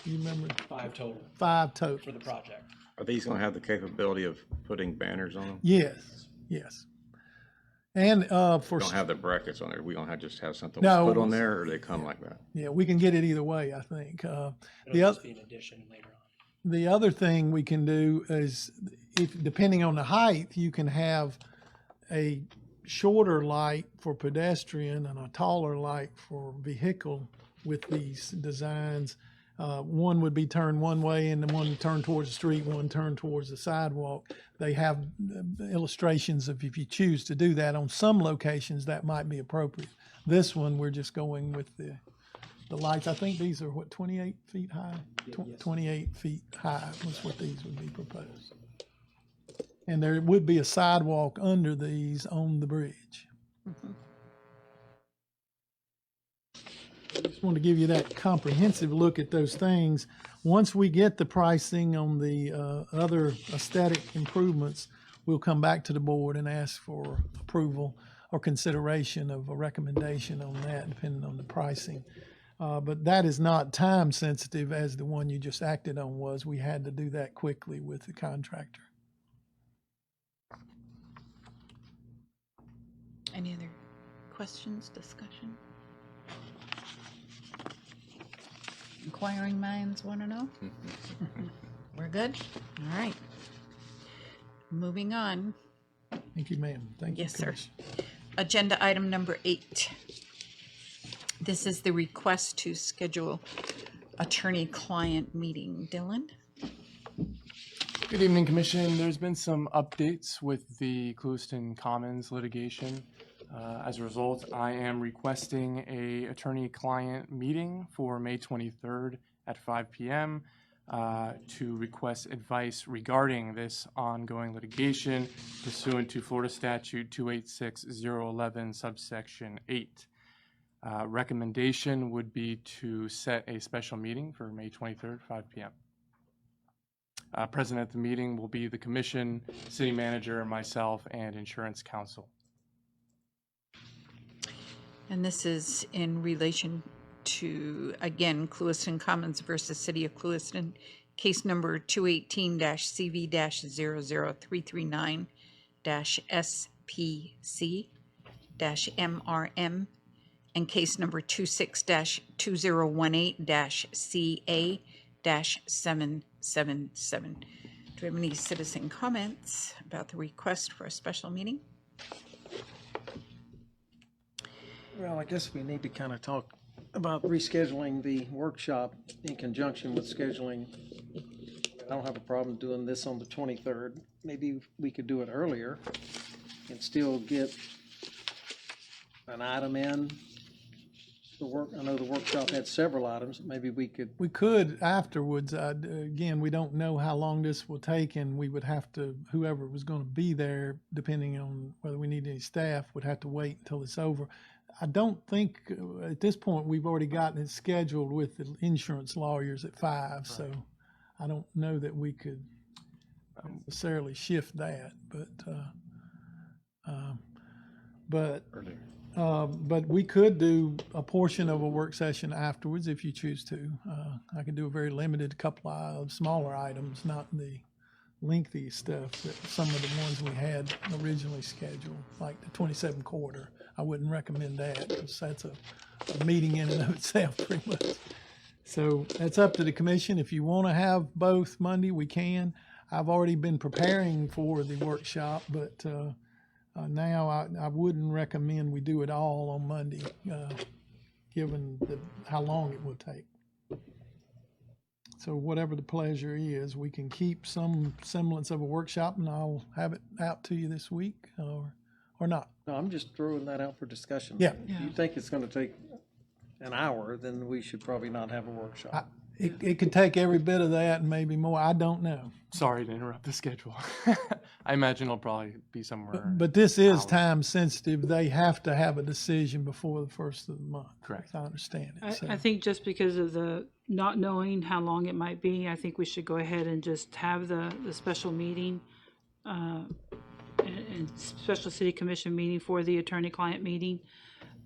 you remember? 5 total 5 total. for the project. Are these going to have the capability of putting banners on them? Yes, yes. And We for, don't have the brackets on there. We don't have, just have something No. put on there, or they come like that? yeah, we can get it either way, I think. It'll The other, just be an addition later on. the other thing we can do is, if, depending on the height, you can have a shorter light for pedestrian and a taller light for vehicle with these designs. One would be turned one way and the one turned towards the street, one turned towards the sidewalk. They have illustrations of if you choose to do that on some locations, that might be appropriate. This one, we're just going with the lights. I think these are what, 28 feet high? 28 feet high was what these would be proposed. And there would be a sidewalk under these on the bridge. I just want to give you that comprehensive look at those things. Once we get the pricing on the other aesthetic improvements, we'll come back to the board and ask for approval or consideration of a recommendation on that, depending on the pricing. But that is not time sensitive as the one you just acted on was. We had to do that quickly with the contractor. Any other questions, discussion? Inquiring minds want to know? We're good? All right. Moving on. Thank you, ma'am. Thank you. Yes, sir. Commissioner. Agenda item number 8. This is the request to schedule attorney-client meeting. Dylan? Good evening, Commission. There's been some updates with the Clewiston Commons litigation. As a result, I am requesting a attorney-client meeting for May 23rd at 5 p.m. To request advice regarding this ongoing litigation pursuant to Florida Statute 286011 subsection 8. Recommendation would be to set a special meeting for May 23rd, 5 p.m. Present at the meeting will be the Commission, City Manager, myself, and Insurance Counsel. And this is in relation to, again, Clewiston Commons versus City of Clewiston, case number 218-CV-0339-SPC-MRM, and case number 26-2018-CA-777. Do we have any citizen comments about the request for a special meeting? Well, I guess we need to kind of talk about rescheduling the workshop in conjunction with scheduling. I don't have a problem doing this on the 23rd. Maybe we could do it earlier and still get an item in. I know the workshop had several items. Maybe we could. We could afterwards. Again, we don't know how long this will take, and we would have to, whoever was going to be there, depending on whether we need any staff, would have to wait until it's over. I don't think at this point we've already gotten it scheduled with the insurance lawyers at 5, right. So I don't know that we could necessarily shift that, but we could do a portion of a work session afterwards if you choose to. I could do a very limited couple of smaller items, not the lengthy stuff that some of the ones we had originally scheduled, like the 27 quarter. I wouldn't recommend that because that's a meeting in and of itself pretty much. So that's up to the commission. If you want to have both Monday, we can. I've already been preparing for the workshop, but now I wouldn't recommend we do it all on Monday, given how long it would take. So whatever the pleasure is, we can keep some semblance of a workshop, and I'll have it out to you this week, or not. No, I'm just throwing that out for discussion. Yeah. If you think it's going to take an hour, then we should probably not have a workshop. It could take every bit of that and maybe more. I don't know. Sorry to interrupt the schedule. I imagine it'll probably be somewhere. But this is time sensitive. They have to have a decision before the first of the month. Correct. As I understand it. I think just because of the not knowing how long it might be, I think we should go ahead and just have the special meeting and special city commission meeting for the attorney-client meeting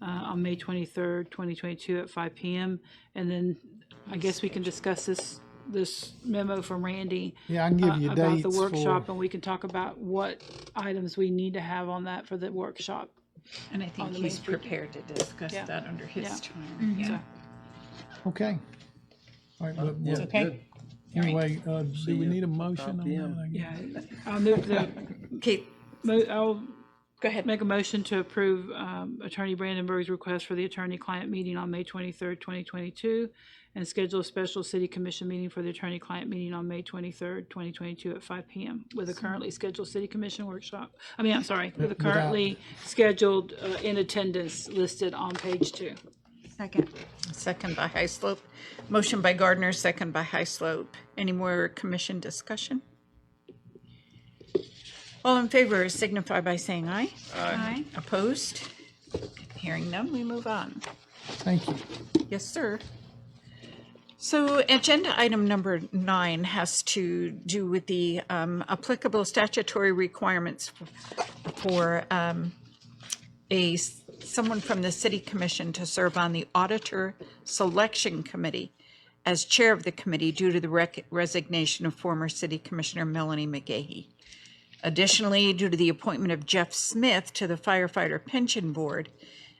on May 23rd, 2022 at 5 p.m. And then I guess we can discuss this this memo from Randy. Yeah, I can give you about dates the workshop, for, and we can talk about what items we need to have on that for the workshop. And I think On the he's Main Street. prepared to discuss Yeah. that under his Yeah. time. So, okay. All right, but, Yeah, Okay. good. anyway, See do we you need a 5 motion on p.m. that? I guess? yeah, I'll move the, Okay, I'll go ahead. make a motion to approve Attorney Brandenburg's request for the attorney-client meeting on May 23rd, 2022, and schedule a special city commission meeting for the attorney-client meeting on May 23rd, 2022 at 5 p.m. with a currently scheduled city commission workshop. I mean, I'm sorry, with a currently scheduled in attendance listed on page 2. Second. Second by Heislope. Motion by Gardner, second by Heislope. Any more commission discussion? All in favor signify by saying aye. Aye. Opposed? Hearing none, we move on. Thank you. Yes, sir. So agenda item number 9 has to do with the applicable statutory requirements for someone from the city commission to serve on the auditor selection committee as chair of the committee due to the resignation of former city commissioner Melanie McGahey. Additionally, due to the appointment of Jeff Smith to the firefighter pension board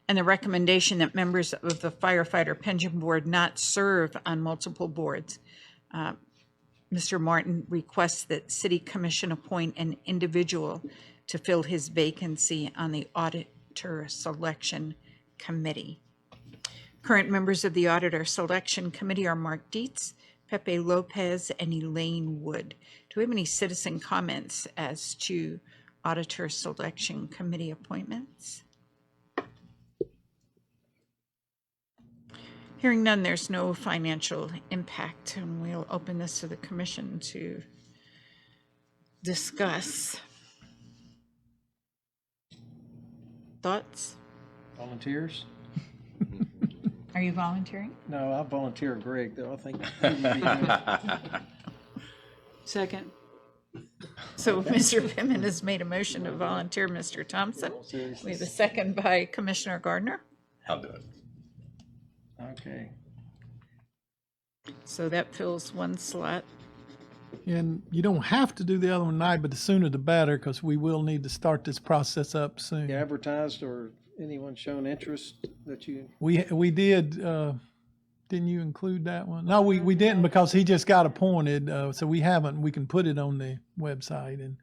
and the recommendation that members of the firefighter pension board not serve on multiple boards, Mr. Martin requests that city commission appoint an individual to fill his vacancy on the auditor selection committee. Current members of the auditor selection committee are Mark Dietz, Pepe Lopez, and Elaine Wood. Do we have any citizen comments as to auditor selection committee appointments? Hearing none, there's no financial impact, and we'll open this to the commission to discuss. Thoughts? Volunteers? Are you volunteering? No, I volunteer Greg, though. I think he would be good. Second. So Mr. Pittman has made a motion to volunteer Mr. Thompson. We have a second by Commissioner Gardner. I'll do it. Okay. So that fills one slot. And you don't have to do the other one tonight, but the sooner the better, because we will need to start this process up soon. You advertised or anyone shown interest that you? We did, didn't you include that one? No, we didn't because he just got appointed, so we haven't. We can put it on the website, and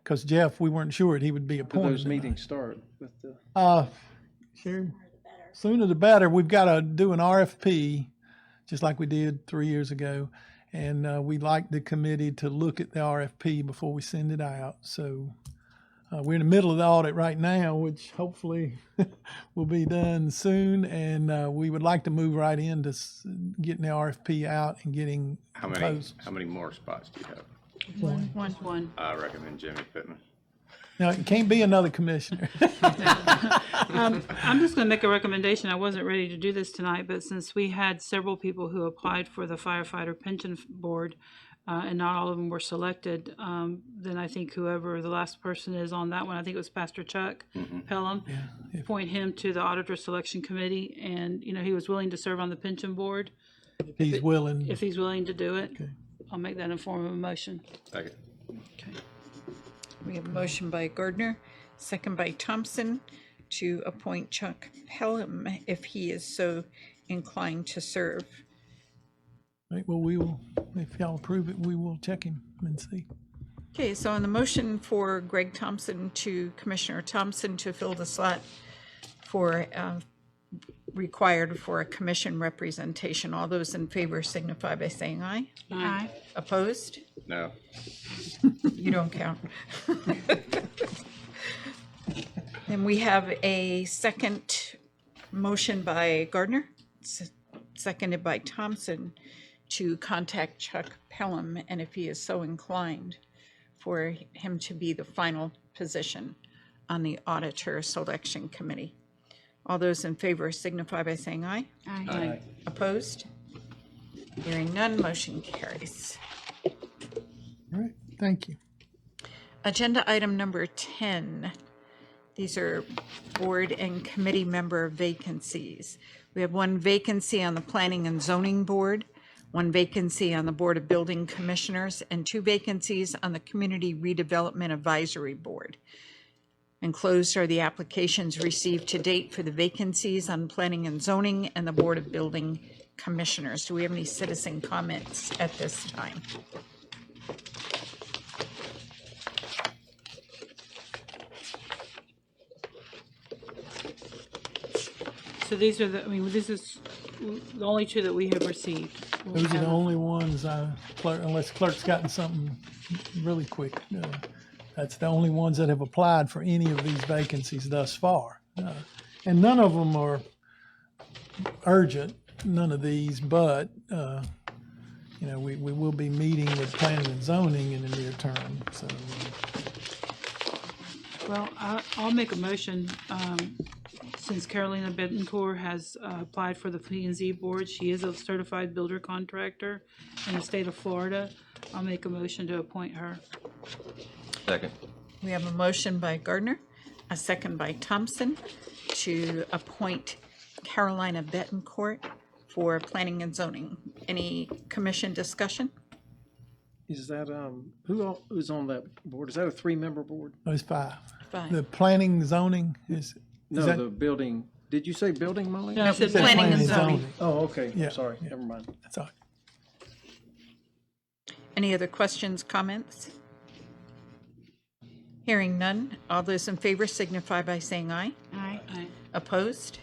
because Jeff, we weren't sure he would be When appointed. those meetings start with the? Sure. Sooner the better. We've got to do an RFP, just like we did 3 years ago, and we'd like the committee to look at the RFP before we send it out. So we're in the middle of the audit right now, which hopefully will be done soon, and we would like to move right into getting the RFP out and getting How many more spots do you have? One. I recommend Jimmy Pittman. Now, it can't be another commissioner. I'm just going to make a recommendation. I wasn't ready to do this tonight, but since we had several people who applied for the firefighter pension board, and not all of them were selected, then I think whoever the last person is on that one, I think it was Pastor Chuck Pelham, appoint him to the auditor selection committee. And, you know, he was willing to serve on the pension board. If he's willing. If he's willing to do it, Okay. I'll make that in form of a motion. Second. Okay. We have a motion by Gardner, second by Thompson, to appoint Chuck Pelham if he is so inclined to serve. Right, well, we will, if y'all approve it, we will check him and see. Okay, so on the motion for Greg Thompson to Commissioner Thompson to fill the slot for required for a commission representation, all those in favor signify by saying aye. Aye. Opposed? No. You don't count. Then we have a second motion by Gardner, seconded by Thompson, to contact Chuck Pelham, and if he is so inclined, for him to be the final position on the auditor selection committee. All those in favor signify by saying aye. Aye. Opposed? Hearing none, motion carries. All right, thank you. Agenda item number 10. These are board and committee member vacancies. We have one vacancy on the Planning and Zoning Board, 1 vacancy on the Board of Building Commissioners, and 2 vacancies on the Community Redevelopment Advisory Board. Enclosed are the applications received to date for the vacancies on Planning and Zoning and the Board of Building Commissioners. Do we have any citizen comments at this time? So these are this is the only 2 that we have received. Those are the only ones, unless clerk's gotten something really quick. That's the only ones that have applied for any of these vacancies thus far. And none of them are urgent, none of these, but, we will be meeting with planning and zoning in the near term, so. Well, I'll make a motion, since Carolina Betancourt has applied for the P&Z board. She is a certified builder contractor in the state of Florida. I'll make a motion to appoint her. Second. We have a motion by Gardner, a second by Thompson, to appoint Carolina Betancourt for Planning and Zoning. Any commission discussion? Is that, who's on that board? Is that a 3-member board? There's 5. 5. The planning zoning is. No, that- the building, did you say building, Molly? No, I said Said planning and zoning. Oh, okay, Yeah. sorry, never mind. That's all. Any other questions, comments? Hearing none, all those in favor signify by saying aye. Aye. Aye. Opposed?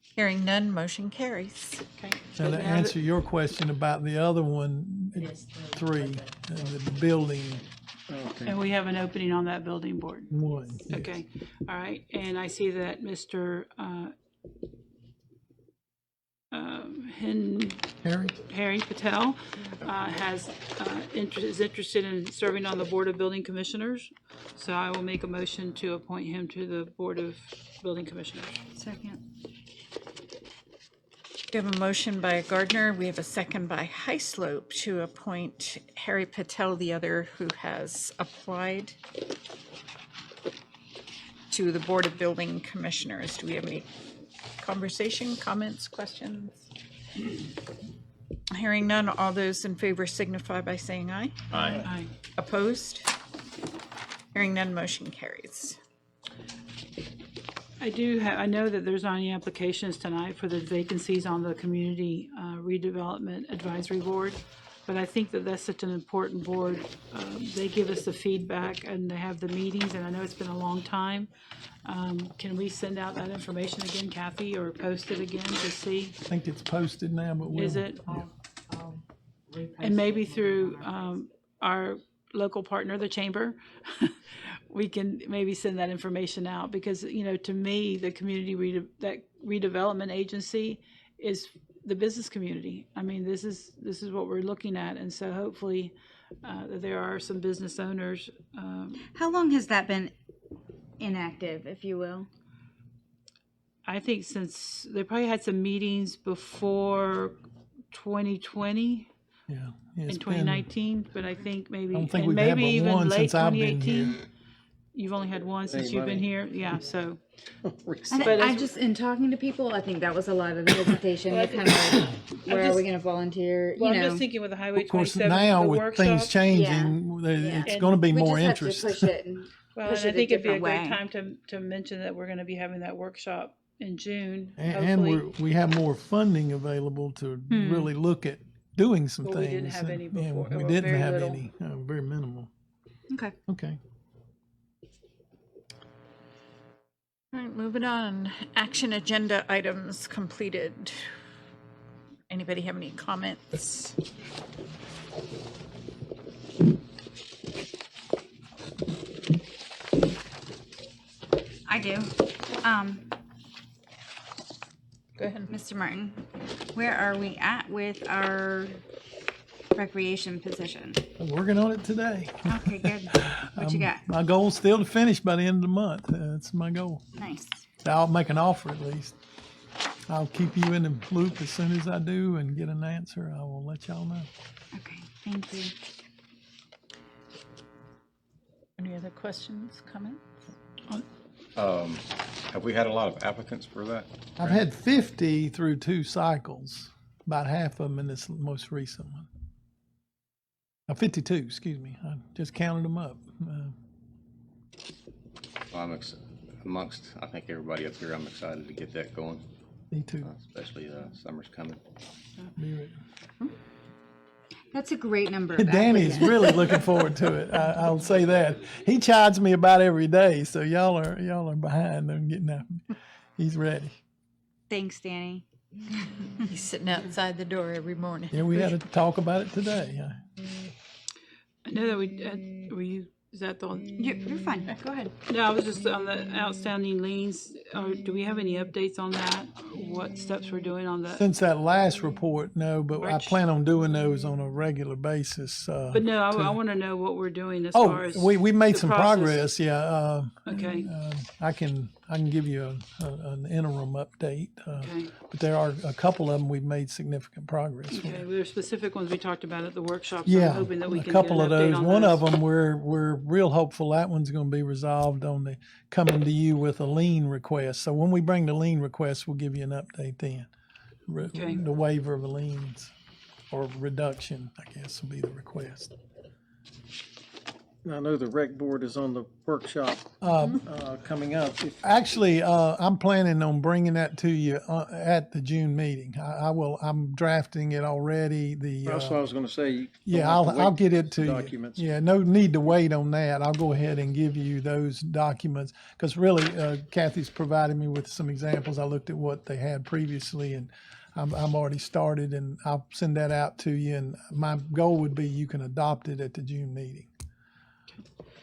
Hearing none, motion carries. Okay. Now, to answer your question about the other one, 3, the building Okay. And we have an opening on that building board. 1. yes. Okay, all right, and I see that Mr. Harry Patel is interested in serving on the Board of Building Commissioners, so I will make a motion to appoint him to the Board of Building Commissioners. Second. We have a motion by Gardner. We have a second by Heislope to appoint Harry Patel, the other who has applied to the Board of Building Commissioners. Do we have any conversation, comments, questions? Hearing none, all those in favor signify by saying aye. Aye. Aye. Opposed? Hearing none, motion carries. I know that there's not any applications tonight for the vacancies on the Community Redevelopment Advisory Board, but I think that that's such an important board. They give us the feedback and they have the meetings, and I know it's been a long time. Can we send out that information again, Kathy, or post it again to see? I think it's posted now, but we'll. Is it? And maybe through our local partner, the Chamber, we can maybe send that information out, because, to me, the community redevelopment agency is the business community. I mean, this is what we're looking at, and so hopefully there are some business owners. How long has that been inactive, if you will? I think since they probably had some meetings before 2020. Yeah. In it's 2019, but I think maybe, I don't think and we've had maybe but even one late since I've been 2018. here. You've only had one since you've been here, yeah. So, I just, in talking to people, I think that was a lot of the hesitation. Kind of like, where are we going to volunteer? well, you I'm know, just thinking with the Highway Of course, 27, now the with workshop. things changing, it's And going to be we more just interest. have to push it. And Well, push and I it think it'd be a different great way. time to mention that we're going to be having that workshop in June. And hopefully. we have more funding available to really look at doing some Well, things. we didn't have any Yeah, before, we or didn't very have little. any, very minimal. Okay. Okay. All right, moving on. Action agenda items completed. Anybody have any comments? I do. Go ahead. Mr. Martin, where are we at with our recreation position? I'm working on it today. Okay, good. What you got? My goal is still to finish by the end of the month. That's my goal. Nice. I'll make an offer at least. I'll keep you in the loop as soon as I do and get an answer. I will let y'all know. Okay, thank you. Any other questions, comments? Have we had a lot of applicants for that? I've had 50 through 2 cycles. about half of them in this most recent one. 52, excuse me. I just counted them up. Well, amongst, I think everybody up here, I'm excited to get that going, Me too. especially summer's coming. That's a great number. Danny's really looking forward to it. I'll say that. He chides me about every day, so y'all are behind on getting that. He's ready. Thanks, Danny. He's sitting outside the door every morning. Yeah, we had to talk about it today. I know that is that the? You're fine. Go ahead. No, I was just on the outstanding liens. Do we have any updates on that? What steps we're doing on that? Since that last report, no, but I plan on doing those on a regular basis. But no, I want to know what we're doing as far as. we made the some process. progress. Yeah. Okay. I can give you an interim update. Okay. But there are a couple of them we've made significant progress with. Okay, there are specific ones we talked about at the workshop. So Yeah, I'm hoping that we a can couple get of an update those. on One those. of them, we're real hopeful that one's going to be resolved on the coming to you with a lien request. So when we bring the lien request, we'll give you an update then. Okay. The waiver of the liens or reduction, I guess, will be the request. I know the rec board is on the workshop coming up. Actually, I'm planning on bringing that to you at the June meeting. I'm drafting it already. That's what I was going to say. Yeah, I'll get it to documents. you. Yeah, no need to wait on that. I'll go ahead and give you those documents because really, Kathy's provided me with some examples. I looked at what they had previously, and I'm already started, and I'll send that out to you. And my goal would be you can adopt it at the June meeting,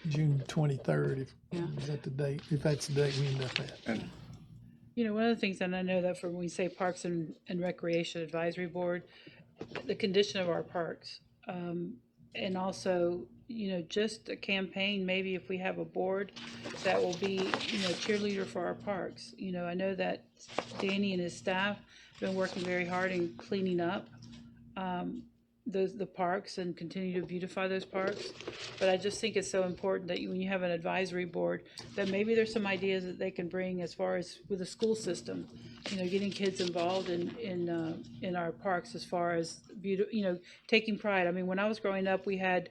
June 23rd. Is that the date? If that's the date we end up at. You know, one of the things, and I know that when we say Parks and Recreation Advisory Board, the condition of our parks, and also, you know, just a campaign, maybe if we have a board that will be, you know, cheerleader for our parks. You know, I know that Danny and his staff have been working very hard in cleaning up the parks and continue to beautify those parks. But I just think it's so important that when you have an advisory board, that maybe there's some ideas that they can bring as far as with the school system, you know, getting kids involved in our parks as far as you know, taking pride. I mean, when I was growing up, we had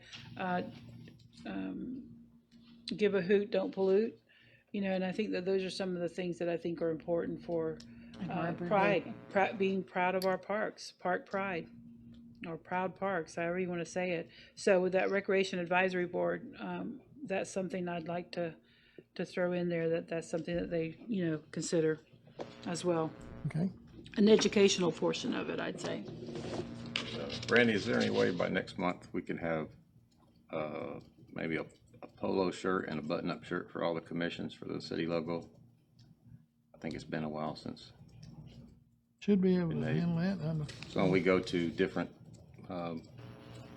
give a hoot, don't pollute, you know, and I think that those are some of the things that I think are important for being proud of our parks, park pride. Or proud parks, however you want to say it. So with that Recreation Advisory Board, that's something I'd like to throw in there, that's something that they, you know, consider as well. Okay. An educational portion of it, I'd say. Randy, is there any way by next month we can have maybe a polo shirt and a button-up shirt for all the commissions for the city logo? I think it's been a while since. Should be able to handle that. So when we go to different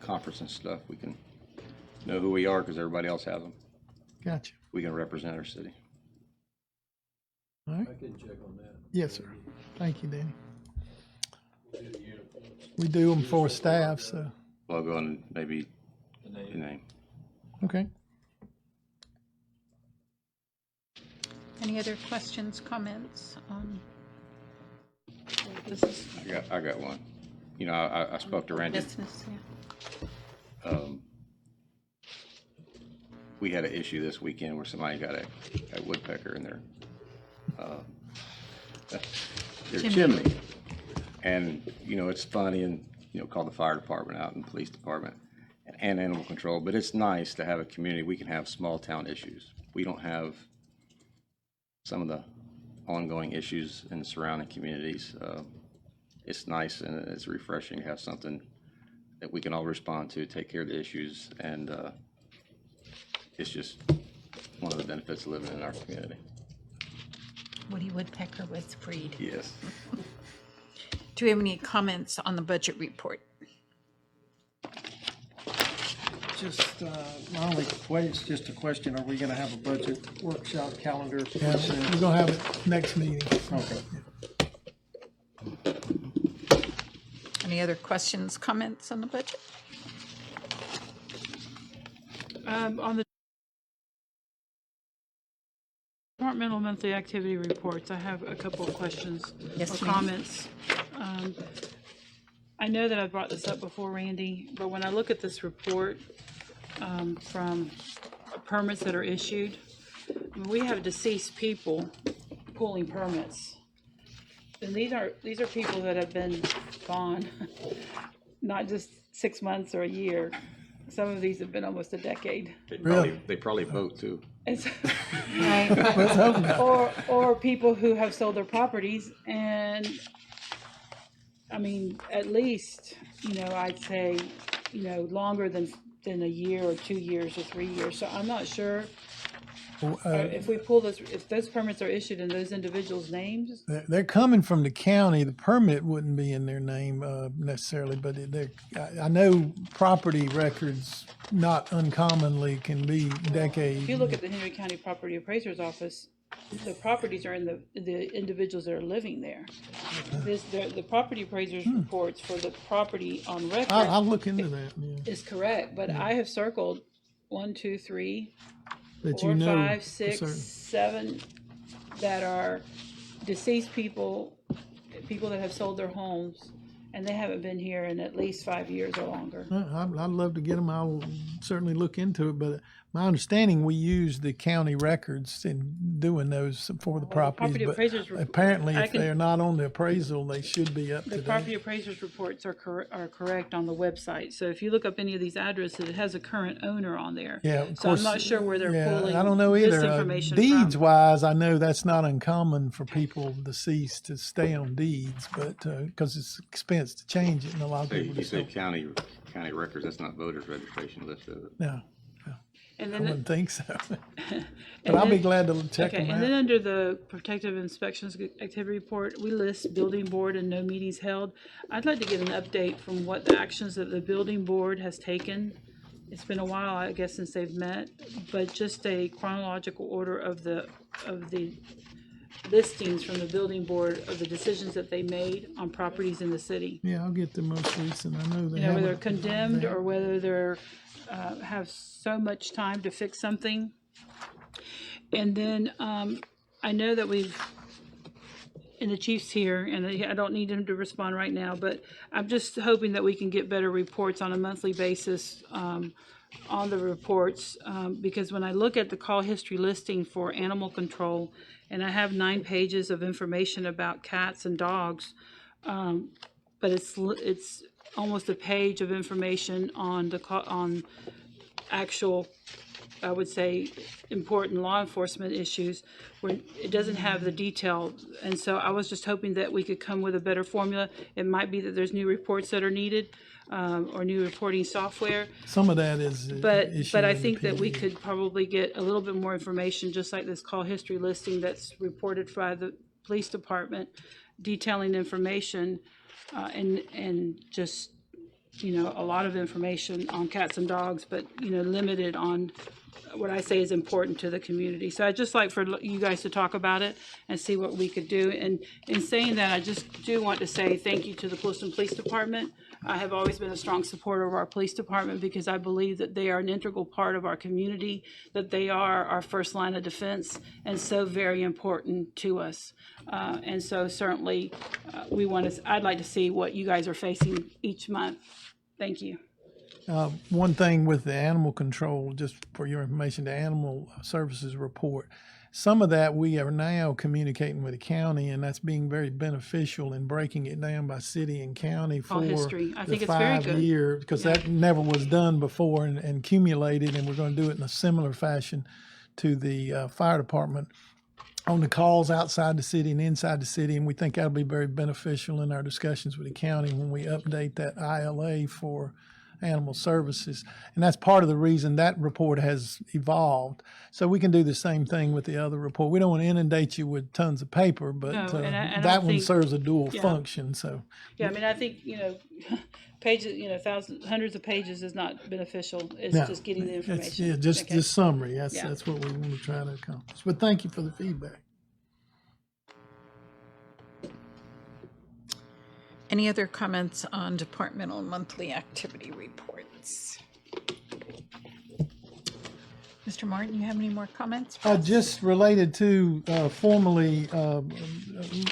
conference and stuff, we can know who we are because everybody else has them. Gotcha. We can represent our city. All right. I can check on that. Yes, sir. Thank you, Danny. We do them for staff, so. Logo and maybe the name. Okay. Any other questions, comments on? I got one. You know, I spoke to Randy. Business, yeah. We had an issue this weekend where somebody got a woodpecker in their chimney. And, you know, it's funny and, you know, call the fire department out and police department and animal control. But it's nice to have a community. We can have small town issues. We don't have some of the ongoing issues in the surrounding communities. It's nice and it's refreshing to have something that we can all respond to, take care of the issues, and it's just one of the benefits of living in our community. Woody woodpecker was freed. Yes. Do we have any comments on the budget report? Just my only it's just a question: are we going to have a budget workshop calendar? Yeah, we're gonna have it next meeting. Okay. Any other questions, comments on the budget? On the departmental monthly activity reports, I have a couple of questions Yes, or ma'am. comments. I know that I brought this up before, Randy, but when I look at this report from permits that are issued, we have deceased people pulling permits. And these are people that have been gone, not just 6 months or a year. Some of these have been almost a decade. They probably vote too. And so, Let's hope not. or people who have sold their properties, and I mean, at least, I'd say, longer than a year or 2 years or 3 years. So I'm not sure if we pull this, if those permits are issued in those individuals' names. They're coming from the county. The permit wouldn't be in their name necessarily, but I know property records not uncommonly can be decades. If you look at the Henry County Property Appraiser's Office, the properties are in the individuals that are living there. The property appraiser's reports for the property on record. I'll look into that. Yeah. Is correct, but I have circled 1, 2, 3, That 4, you know 5, for 6, certain. 7 that are deceased people that have sold their homes, and they haven't been here in at least 5 years or longer. I'd love to get them. I'll certainly look into it. But my understanding, we use the county records in doing those for the properties. property But appraisers apparently, if they're not on the appraisal, they should be up to The date. property appraiser's reports are correct on the website. So if you look up any of these addresses, it has a current owner on there. Yeah, of So course. I'm not sure where they're Yeah, pulling I don't know this either. information Deeds from. wise, I know that's not uncommon for people deceased to stay on deeds, but because it's expense to change it, and a lot of So people you just say don't. county records, that's not voters registration list, is it? No, And I then, wouldn't think so. But and I'll be then- glad to check okay, them and then out. under the protective inspections activity report, we list building board and no meetings held. I'd like to get an update from what the actions that the building board has taken. It's been a while, I guess, since they've met, but just a chronological order of the listings from the building board of the decisions that they made on properties in the city. Yeah, I'll get the most recent. I know they Whether they're haven't. condemned or whether they're have so much time to fix something. And then I know that and the chief's here, and I don't need him to respond right now, but I'm just hoping that we can get better reports on a monthly basis on the reports, because when I look at the call history listing for animal control, and I have 9 pages of information about cats and dogs, but it's almost a page of information on on actual, I would say, important law enforcement issues where it doesn't have the detail. And so I was just hoping that we could come with a better formula. It might be that there's new reports that are needed, or new reporting software. Some of that is. But I think that we could probably get a little bit more information, just like this call history listing that's reported by the police department, detailing information, and just, a lot of information on cats and dogs, but, limited on what I say is important to the community. So I'd just like for you guys to talk about it and see what we could do. And in saying that, I just do want to say thank you to the Clewiston Police Department. I have always been a strong supporter of our police department because I believe that they are an integral part of our community, that they are our first line of defense, and so very important to us. And so certainly I'd like to see what you guys are facing each month. Thank you. One thing with the animal control, just for your information, the animal services report, some of that we are now communicating with the county, and that's being very beneficial in breaking it down by city and county for history. I the think it's very good. 5 year, because that never was done before and accumulated, and we're going to do it in a similar fashion to the fire department on the calls outside the city and inside the city, and we think that'll be very beneficial in our discussions with the county when we update that ILA for animal services. And that's part of the reason that report has evolved. So we can do the same thing with the other report. We don't want to inundate you with tons of paper, but No, and I that one think- serves a dual yeah. function. So Yeah, I mean, I think, pages, thousands, hundreds of pages is not beneficial. It's no, just getting the it's- information. yeah, just Okay. the summary. That's Yeah. that's what we want to try to accomplish. But thank you for the feedback. Any other comments on departmental monthly activity reports? Mr. Martin, you have any more comments? Just related to formally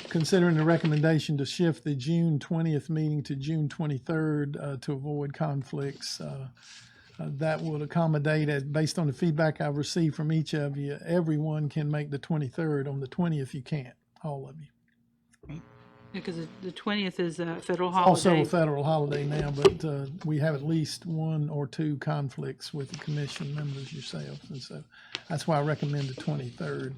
considering the recommendation to shift the June 20th meeting to June 23rd to avoid conflicts. That would accommodate, based on the feedback I've received from each of you, everyone can make the 23rd. On the 20th, you can't, all of you. Because the 20th is a federal Also holiday. a federal holiday now, but we have at least one or two conflicts with the commission members yourselves, and so that's why I recommend the 23rd.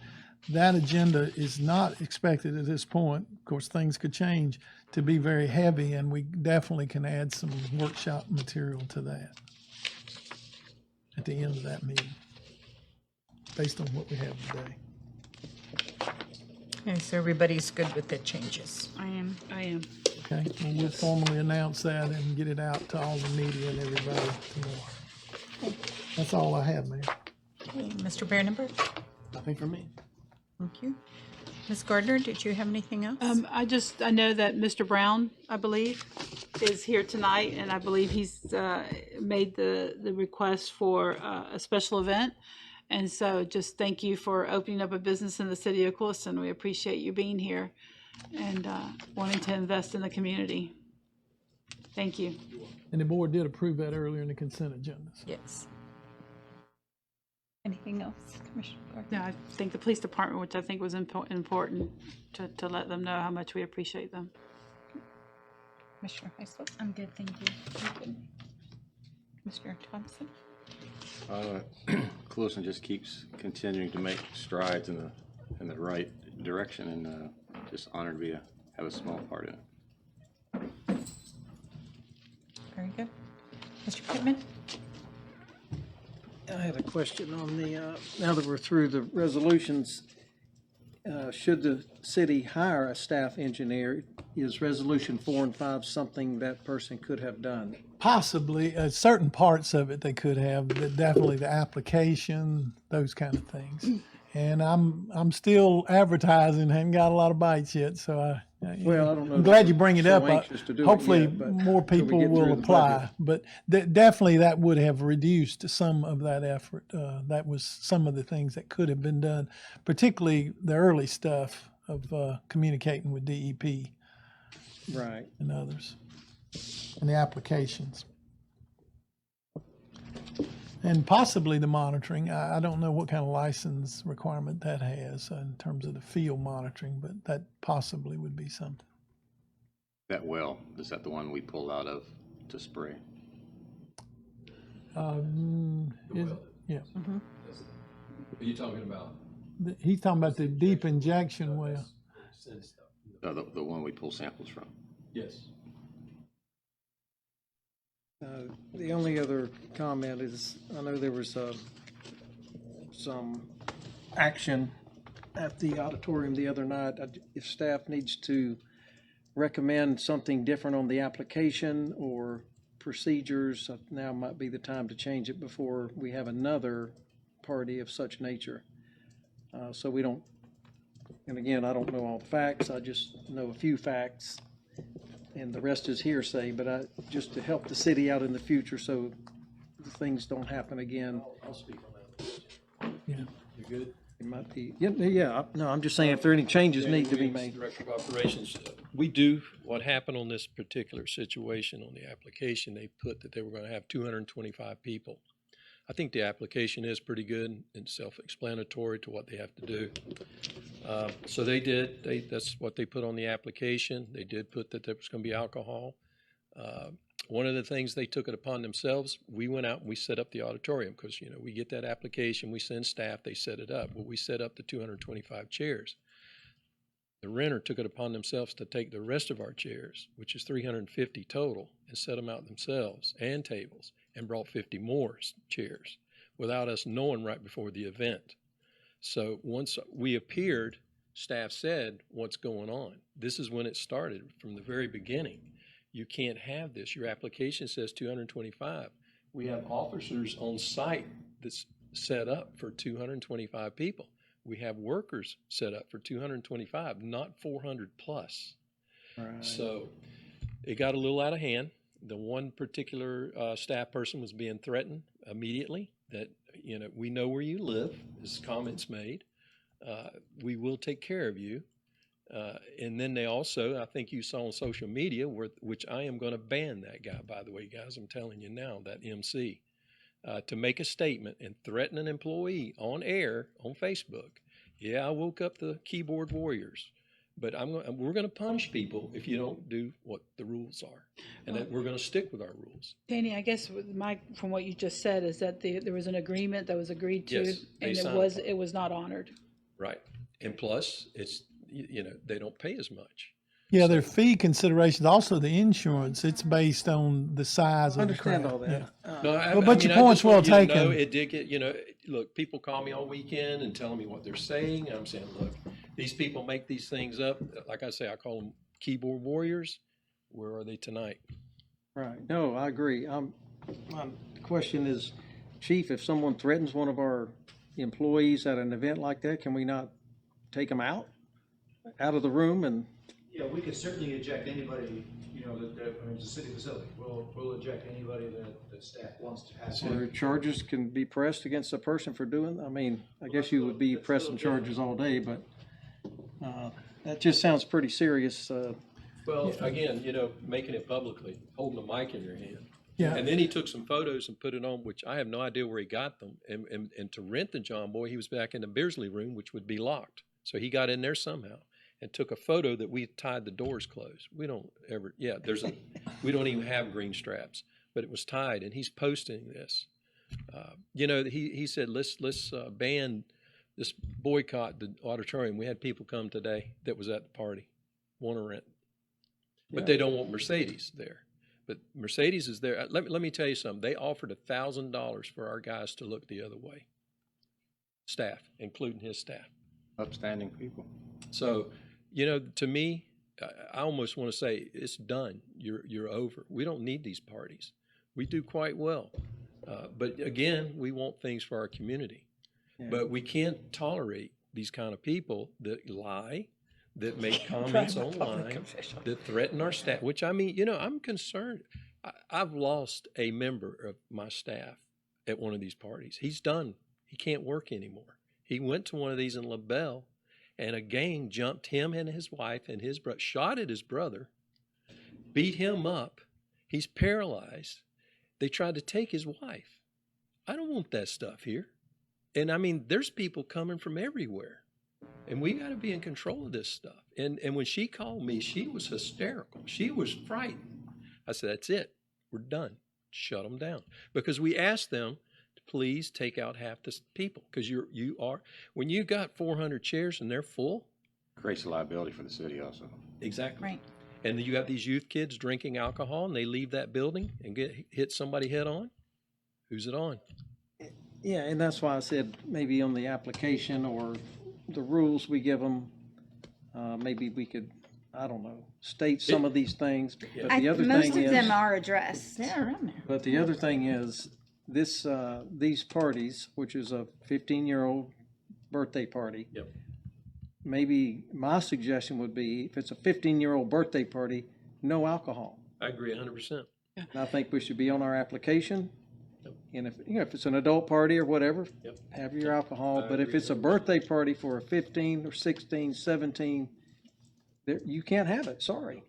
That agenda is not expected at this point, of course, things could change, to be very heavy, and we definitely can add some workshop material to that at the end of that meeting, based on what we have today. Okay, so everybody's good with the changes. I am. Okay, well, we'll formally announce that and get it out to all the media and everybody tomorrow. That's all I have, Mayor. Okay, Mr. Brandenburg? Nothing from me. Thank you. Ms. Gardner, did you have anything else? I know that Mr. Brown, I believe, is here tonight, and I believe he's made the request for a special event. And so just thank you for opening up a business in the city of Clewiston. We appreciate you being here and wanting to invest in the community. Thank you. And the board did approve that earlier in the consent agenda. So. Yes. Anything else, Commissioner Gardner? Yeah, I think the police department, which I think was important to let them know how much we appreciate them. Commissioner Heisler? I'm good, thank you. Commissioner Thompson? Clewiston just keeps continuing to make strides in the right direction, and just honored to have a small part in it. Very good. Mr. Pittman? I had a question on the, now that we're through the resolutions, should the city hire a staff engineer? Is resolution 4 and 5 something that person could have done? Possibly, certain parts of it they could have, but definitely the application, those kind of things. And I'm still advertising, haven't got a lot of bites yet, so Well, I don't know. I'm glad you bring it so up. anxious to do it Hopefully yet, but more till we people get will through the apply, budget. but definitely that would have reduced some of that effort. That was some of the things that could have been done, particularly the early stuff of communicating with DEP Right. and others, and the applications. And possibly the monitoring. I don't know what kind of license requirement that has in terms of the field monitoring, but that possibly would be something. That well, is that the one we pulled out of to spray? Yeah. Are you talking about? He's talking about the deep injection well. The one we pull samples from. Yes. The only other comment is, I know there was some action at the auditorium the other night. If staff needs to recommend something different on the application or procedures, now might be the time to change it before we have another party of such nature. So we don't, and again, I don't know all the facts, I just know a few facts, and the rest is hearsay, but just to help the city out in the future so things don't happen again. I'll speak on that. Yeah. You good? It might be, yeah, no, I'm just saying if there are any changes need to be made. Director of Operations, we do, what happened on this particular situation on the application, they put that they were going to have 225 people. I think the application is pretty good and self-explanatory to what they have to do. So they did, that's what they put on the application. They did put that there was going to be alcohol. One of the things they took it upon themselves, we went out and we set up the auditorium because, you know, we get that application, we send staff, they set it up. Well, we set up the 225 chairs. The renter took it upon themselves to take the rest of our chairs, which is 350 total, and set them out themselves and tables, and brought 50 more chairs without us knowing right before the event. So once we appeared, staff said, what's going on? This is when it started from the very beginning. You can't have this. Your application says 225. We have officers on site that's set up for 225 people. We have workers set up for 225, not 400 plus. Right. So it got a little out of hand. The one particular staff person was being threatened immediately. that, you know, we know where you live, as comments made. We will take care of you. And then they also, I think you saw on social media, which I am going to ban that guy, by the way, guys, I'm telling you now, that MC, to make a statement and threaten an employee on air on Facebook. Yeah, I woke up the keyboard warriors, but we're going to punish people if you don't do what the rules are, and that we're going to stick with our rules. Danny, I guess from what you just said is that there was an agreement that was agreed to, Yes, they and signed it was not honored. Right. And plus, it's, you know, they don't pay as much. Yeah, their fee considerations, also the insurance, it's based on the size I of the crowd. understand all that. Yeah. No, But your point's just want well you to know taken. it did get, you know, look, people call me all weekend and telling me what they're saying. I'm saying, look, these people make these things up. Like I say, I call them keyboard warriors. Where are they tonight? Right. No, I agree. My question is, Chief, if someone threatens one of our employees at an event like that, can we not take them out of the room and? Yeah, we could certainly eject anybody, you know, I mean, it's a city facility. We'll eject anybody that staff wants to have. Or charges can be pressed against a person for doing, I mean, I guess you would be pressing charges all day, but that just sounds pretty serious. Well, again, you know, making it publicly, holding a mic in your hand. Yeah. And then he took some photos and put it on, which I have no idea where he got them. And to rent the John Boy, he was back in the Beersley room, which would be locked. So he got in there somehow and took a photo that we tied the doors closed. We don't ever, we don't even have green straps, but it was tied, and he's posting this. You know, he said, let's ban this, boycott the auditorium. We had people come today that was at the party, want to rent, but they don't want Mercedes there. But Mercedes is there. Let me tell you something. They offered $1,000 for our guys to look the other way. Staff, including his staff. Upstanding people. So, you know, to me, I almost want to say it's done. You're over. We don't need these parties. We do quite well. But again, we want things for our community. Yeah. But we can't tolerate these kind of people that lie, that make comments online, that threaten our staff, which, I mean, you know, I'm concerned. I've lost a member of my staff at one of these parties. He's done. He can't work anymore. He went to one of these in LaBelle, and a gang jumped him and his wife and his brother, shot at his brother, beat him up. He's paralyzed. They tried to take his wife. I don't want that stuff here. And I mean, there's people coming from everywhere. And we got to be in control of this stuff. And when she called me, she was hysterical. She was frightened. I said, that's it. We're done. Shut them down. Because we asked them to please take out half the people. Because you are, when you got 400 chairs and they're full. Creates a liability for the city also. Exactly. Right. And you got these youth kids drinking alcohol and they leave that building and hit somebody head on. Who's it on? Yeah, and that's why I said maybe on the application or the rules we give them, maybe we could, I don't know, state some of these things. But the other most thing of is, them are addressed. They're around there. but the other thing is this, these parties, which is a 15-year-old birthday party. Yep. Maybe my suggestion would be, if it's a 15-year-old birthday party, no alcohol. I agree 100%. And I think we should be on our application. And if, you know, if it's an adult party or whatever, have your alcohol. But if it's a birthday party for a 15 or 16, 17, you can't have it. Sorry.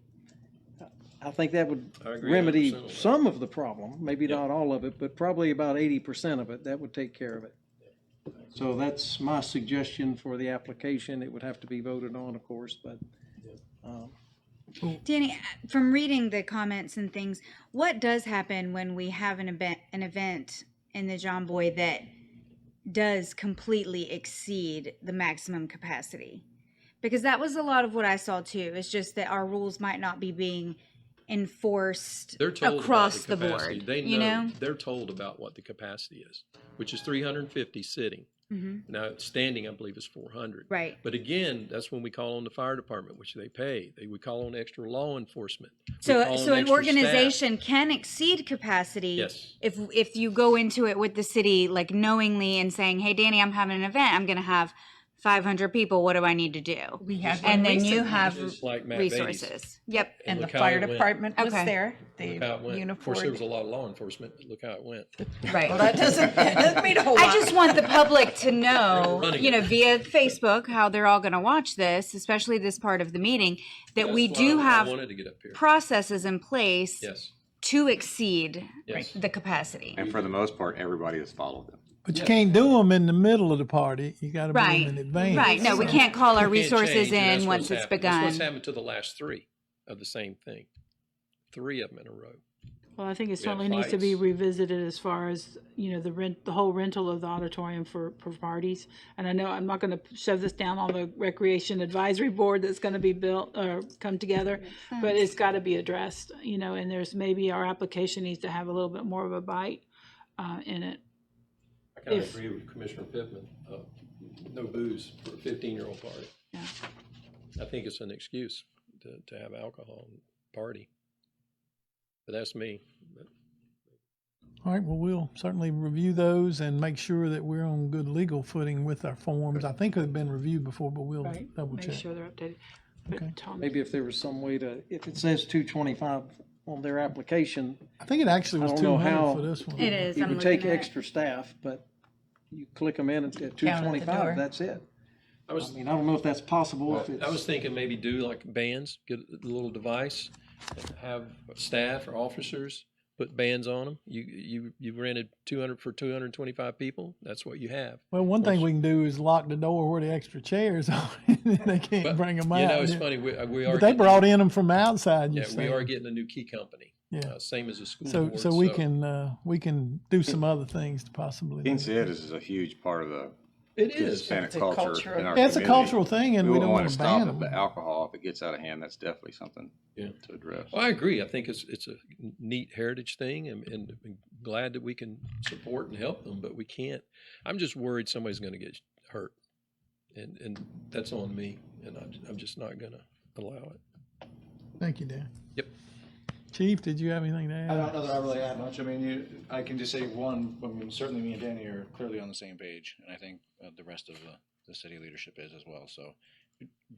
I think that would remedy some of the problem, maybe not all of it, but probably about 80% of it. That would take care of it. So that's my suggestion for the application. It would have to be voted on, of course, but. Danny, from reading the comments and things, what does happen when we have an event in the John Boy that does completely exceed the maximum capacity? Because that was a lot of what I saw too. It's just that our rules might not be being enforced across the board. They know, you know, they're told about what the capacity is, which is 350 sitting. Mm-hmm. Now, standing, I believe, is 400. Right. But again, that's when we call on the fire department, which they pay. We call on extra law enforcement. So an organization can exceed capacity. Yes. If you go into it with the city, like knowingly and saying, hey, Danny, I'm having an event. I'm going to have 500 people, what do I need to do? We had And one then you recently. have Just like Matt Beatty's. resources. Yep. And the look how fire it went. department was Okay. there. The Look how it went. Of course, there was a uniformed. lot of law enforcement, but look how it went. Right. Well, that doesn't mean a whole lot. I just want the public to know, running you know, it. via Facebook, how they're all going to watch this, especially this part of the meeting, that we That's why do I have wanted to get up here. processes in place Yes, to exceed yes. the capacity. And for the most part, everybody has followed them. But you can't do them in the middle of the party. You got to do Right. them in advance. Right. No, we So- can't call our You can't resources change, and that's in what's once it's happened. That's what's begun. happened to the last three of the same thing. 3 of them in a row. Well, I think it We had certainly needs to be fights. revisited as far as, you know, the whole rental of the auditorium for parties. And I know I'm not going to shove this down on the Recreation Advisory Board that's going to be built or come together, but it's got to be addressed, you know, and there's maybe our application needs to have a little bit more of a bite in it. I kind of If- agree with Commissioner Pittman. No booze for a 15-year-old party. Yeah. I think it's an excuse to have alcohol and party. But that's me. But All right, well, we'll certainly review those and make sure that we're on good legal footing with our forms. I think they've been reviewed before, but we'll Right. double Make check. sure they're updated. But Okay. Tom, Maybe if there was some way to, if it says 225 on their application, I think it actually was I don't know 200 how- for this one. It is. you I'm could take looking at it. extra staff, but you click them in at door. 225, that's it. I was, I mean, I don't know if that's possible, if I was it's, thinking maybe do like bands, get a little device, and have staff or officers put bands on them. You rented 200 for 225 people. That's what you have. Well, one thing we can do is lock the door where the extra chairs are, and they can't But, bring them out. You know, it's funny. We are. But they getting- brought in them from outside. You Yeah, we said. are getting a new key company. Yeah. Same as a school So, board. so we can do some other things to possibly. Being do. said, this is a huge part of the It is. Hispanic It's a culture cultural- in our Yeah, it's a community. cultural thing, and we don't want want to to stop ban it, them. but alcohol, if it gets out of hand, that's definitely something Yeah. to address. Well, I agree. I think it's a neat heritage thing, and I'm glad that we can support and help them, but we can't. I'm just worried somebody's going to get hurt, and that's on me, and I'm just not going to allow it. Thank you, Dan. Yep. Chief, did you have anything to add? I don't know that I really add much. I mean, I can just say one, I mean, certainly me and Danny are clearly on the same page, and I think the rest of the city leadership is as well. So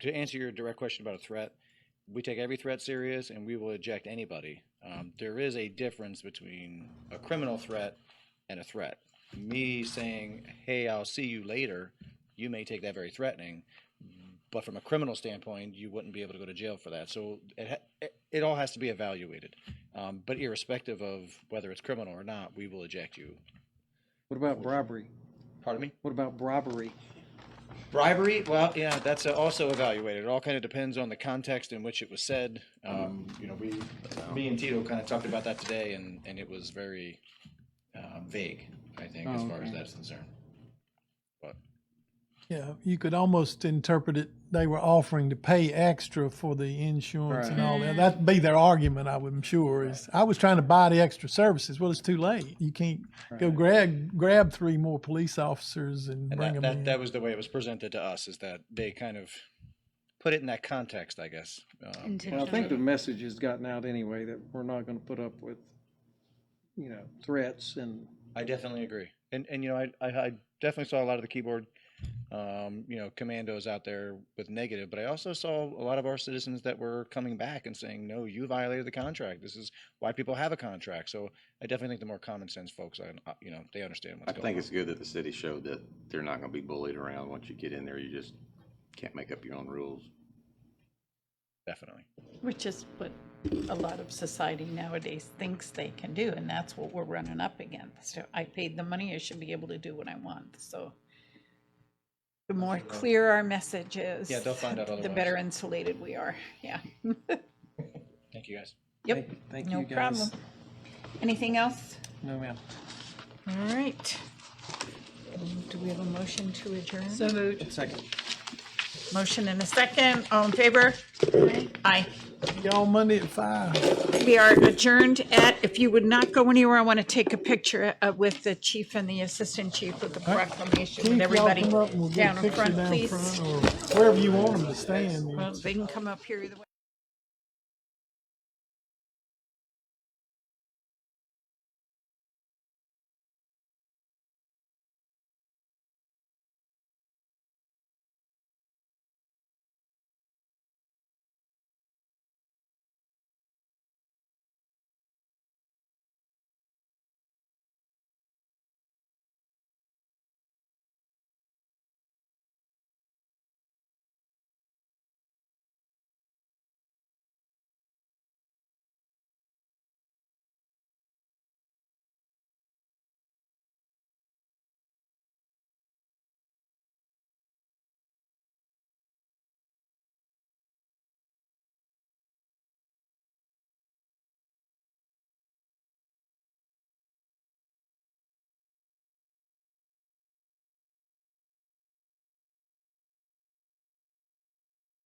to answer your direct question about a threat, we take every threat serious and we will eject anybody. There is a difference between a criminal threat and a threat. Me saying, hey, I'll see you later, you may take that very threatening, but from a criminal standpoint, you wouldn't be able to go to jail for that. So it all has to be evaluated. But irrespective of whether it's criminal or not, we will eject you. what about bribery? Pardon me? What about bribery? Bribery, well, yeah, that's also evaluated. It all kind of depends on the context in which it was said. You know, me and Tito kind of talked about that today, and it was very vague, I think, as far as that's concerned. But Yeah, you could almost interpret it, they were offering to pay extra for the insurance and all that. That'd be their argument, I'm sure, is, I was trying to buy the extra services. Well, it's too late. You can't go grab 3 more police officers and bring them in. that was the way it was presented to us, is that they kind of put it in that context, I guess. And I think the message has gotten out anyway, that we're not gonna put up with, you know, threats and. I definitely agree. And you know, I definitely saw a lot of the keyboard, you know, commandos out there with negative, but I also saw a lot of our citizens that were coming back and saying, no, you violated the contract. This is why people have a contract. So I definitely think the more common sense folks, you know, they understand what's I going think on. it's good that the city showed that they're not going to be bullied around. Once you get in there, you just can't make up your own rules. Definitely. Which is what a lot of society nowadays thinks they can do, and that's what we're running up against. So I paid the money, I should be able to do what I want. So the more clear our message is, Yeah, they'll find out the otherwise. better insulated we are. Yeah. Thank you, guys. Yep. Thank No you, guys. problem. Anything else? No, ma'am. All right. Do we have a motion to adjourn? so moved. Second. Motion and a second. All in favor? Aye. Y'all Monday at 5. We are adjourned at, if you would not go anywhere, I want to take a picture with the chief and the assistant chief with the proclamation Chief, with y'all everybody come up and we'll get down a in picture front, down please. front, or wherever you want them to stand. Well, they can come up here either way.